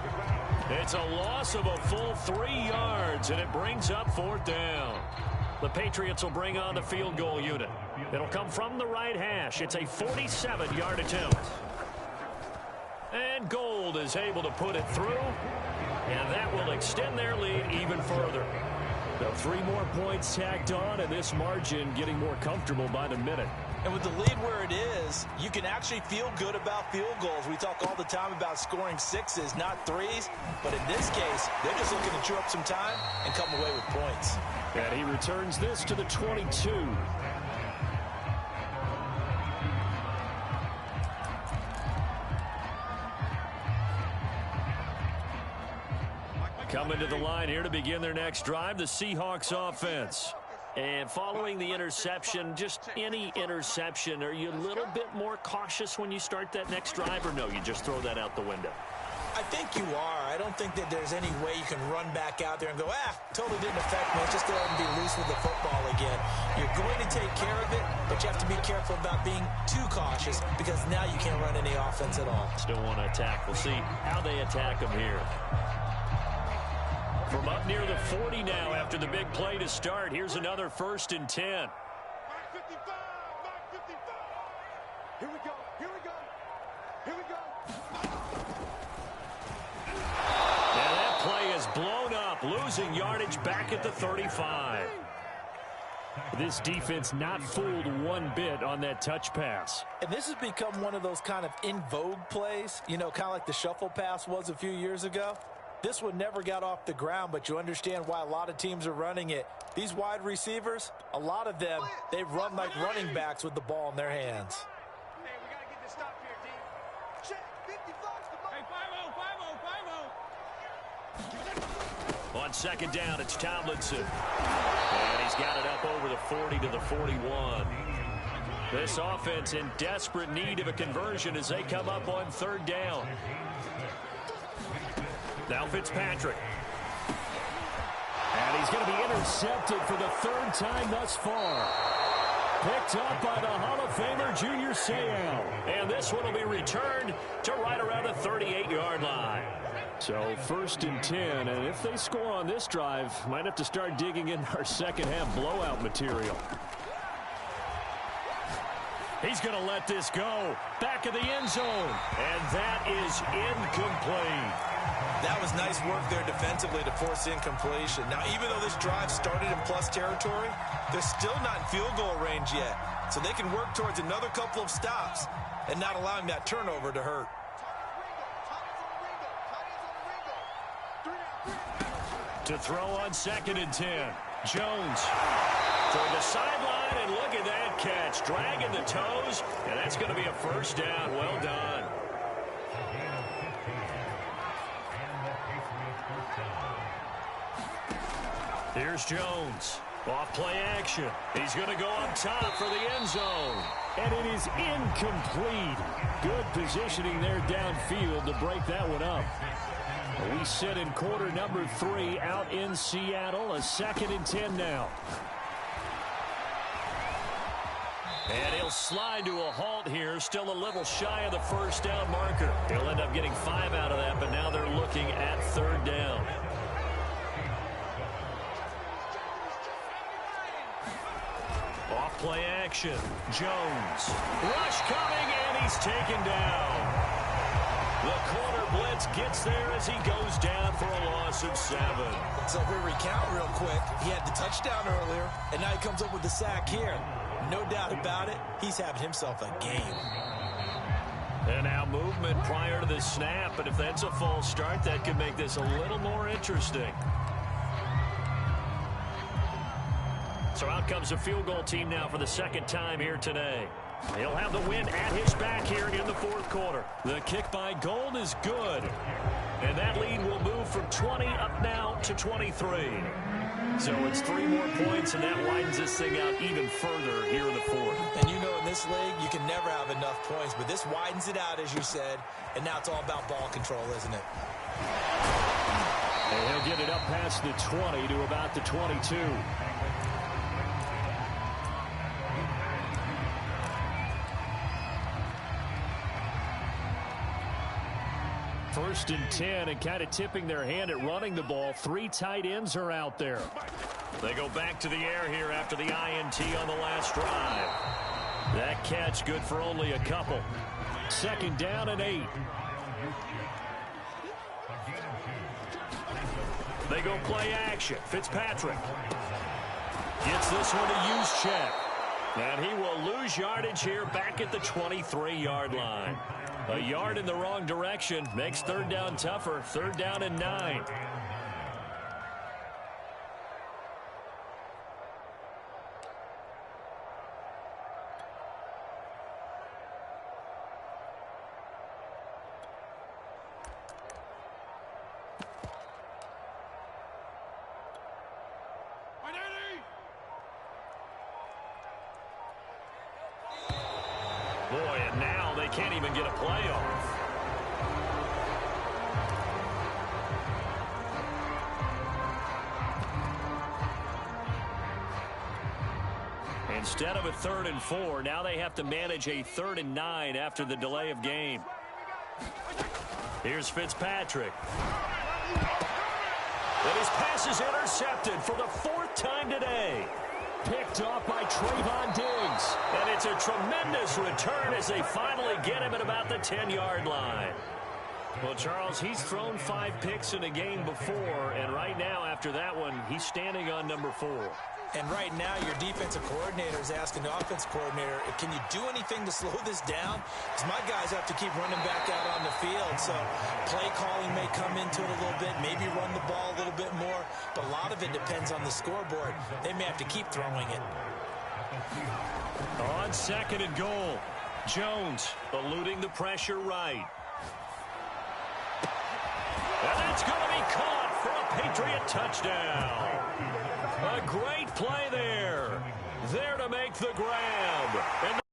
It's a loss of a full 3 yards, and it brings up fourth down. The Patriots will bring on the field goal unit. It'll come from the right hash. It's a 47-yard attempt. And Gold is able to put it through, and that will extend their lead even further. So 3 more points tacked on, and this margin getting more comfortable by the minute.
And with the lead where it is, you can actually feel good about field goals. We talk all the time about scoring 6s, not 3s. But in this case, they're just looking to chew up some time and come away with points.
And he returns this to the 22. Coming to the line here to begin their next drive, the Seahawks offense. And following the interception, just any interception, are you a little bit more cautious when you start that next drive, or no, you just throw that out the window?
I think you are. I don't think that there's any way you can run back out there and go, totally didn't affect me. Just go ahead and be loose with the football again. You're going to take care of it, but you have to be careful about being too cautious because now you can't run any offense at all.
Still want to attack. We'll see how they attack them here. From up near the 40 now after the big play to start, here's another 1st and 10.
Mark 55, Mark 55. Here we go, here we go, here we go.
And that play is blown up, losing yardage back at the 35. This defense not fooled one bit on that touch pass.
And this has become one of those kind of in vogue plays, you know, kind of like the shuffle pass was a few years ago. This one never got off the ground, but you understand why a lot of teams are running it. These wide receivers, a lot of them, they run like running backs with the ball in their hands.
Hey, we got to get this stop here, D. Check, 55's the ball. Hey, 5-0, 5-0, 5-0.
On second down, it's Tomlinson. And he's got it up over the 40 to the 41. This offense in desperate need of a conversion as they come up on 3rd down. Now Fitzpatrick. And he's going to be intercepted for the 3rd time thus far. Picked up by the Hall of Famer Junior Seau. And this one will be returned to right around the 38-yard line. So 1st and 10, and if they score on this drive, might have to start digging in our second-half blowout material. He's going to let this go. Back of the end zone. And that is incomplete.
That was nice work there defensively to force incompletion. Now, even though this drive started in plus territory, they're still not in field goal range yet. So they can work towards another couple of stops and not allowing that turnover to hurt.
To throw on 2nd and 10. Jones toward the sideline, and look at that catch. Dragging the toes, and that's going to be a 1st down. Well done. Here's Jones. Off play action. He's going to go up top for the end zone. And it is incomplete. Good positioning there downfield to break that one up. We sit in quarter number 3 out in Seattle. A 2nd and 10 now. And he'll slide to a halt here, still a little shy of the first down marker. He'll end up getting 5 out of that, but now they're looking at 3rd down. Off play action. Jones. Rush coming, and he's taken down. The corner blitz gets there as he goes down for a loss of 7.
So if we recount real quick, he had the touchdown earlier, and now he comes up with the sack here. No doubt about it, he's having himself a game.
And now movement prior to the snap, but if that's a false start, that could make this a little more interesting. So out comes the field goal team now for the 2nd time here today. He'll have the win at his back here in the 4th quarter. The kick by Gold is good. And that lead will move from 20 up now to 23. So it's 3 more points, and that widens this thing out even further here in the 4th.
And you know in this league, you can never have enough points, but this widens it out, as you said, and now it's all about ball control, isn't it?
And he'll get it up past the 20 to about the 22. First and 10, and kind of tipping their hand at running the ball. 3 tight ends are out there. They go back to the air here after the INT on the last drive. That catch good for only a couple. 2nd down and 8. They go play action. Fitzpatrick gets this one to use check. And he will lose yardage here back at the 23-yard line. A yard in the wrong direction makes 3rd down tougher. 3rd down and 9. Boy, and now they can't even get a play off. Instead of a 3rd and 4, now they have to manage a 3rd and 9 after the delay of game. Here's Fitzpatrick. And his pass is intercepted for the 4th time today. Picked off by Trayvon Diggs. And it's a tremendous return as they finally get him at about the 10-yard line. Well, Charles, he's thrown 5 picks in a game before, and right now, after that one, he's standing on number 4.
And right now, your defensive coordinator is asking the offensive coordinator, can you do anything to slow this down? Because my guys have to keep running back out on the field. So play calling may come into it a little bit, maybe run the ball a little bit more. But a lot of it depends on the scoreboard. They may have to keep throwing it.
On 2nd and goal, Jones eluding the pressure right. And that's going to be caught for a Patriot touchdown. A great play there. There to make the grab. And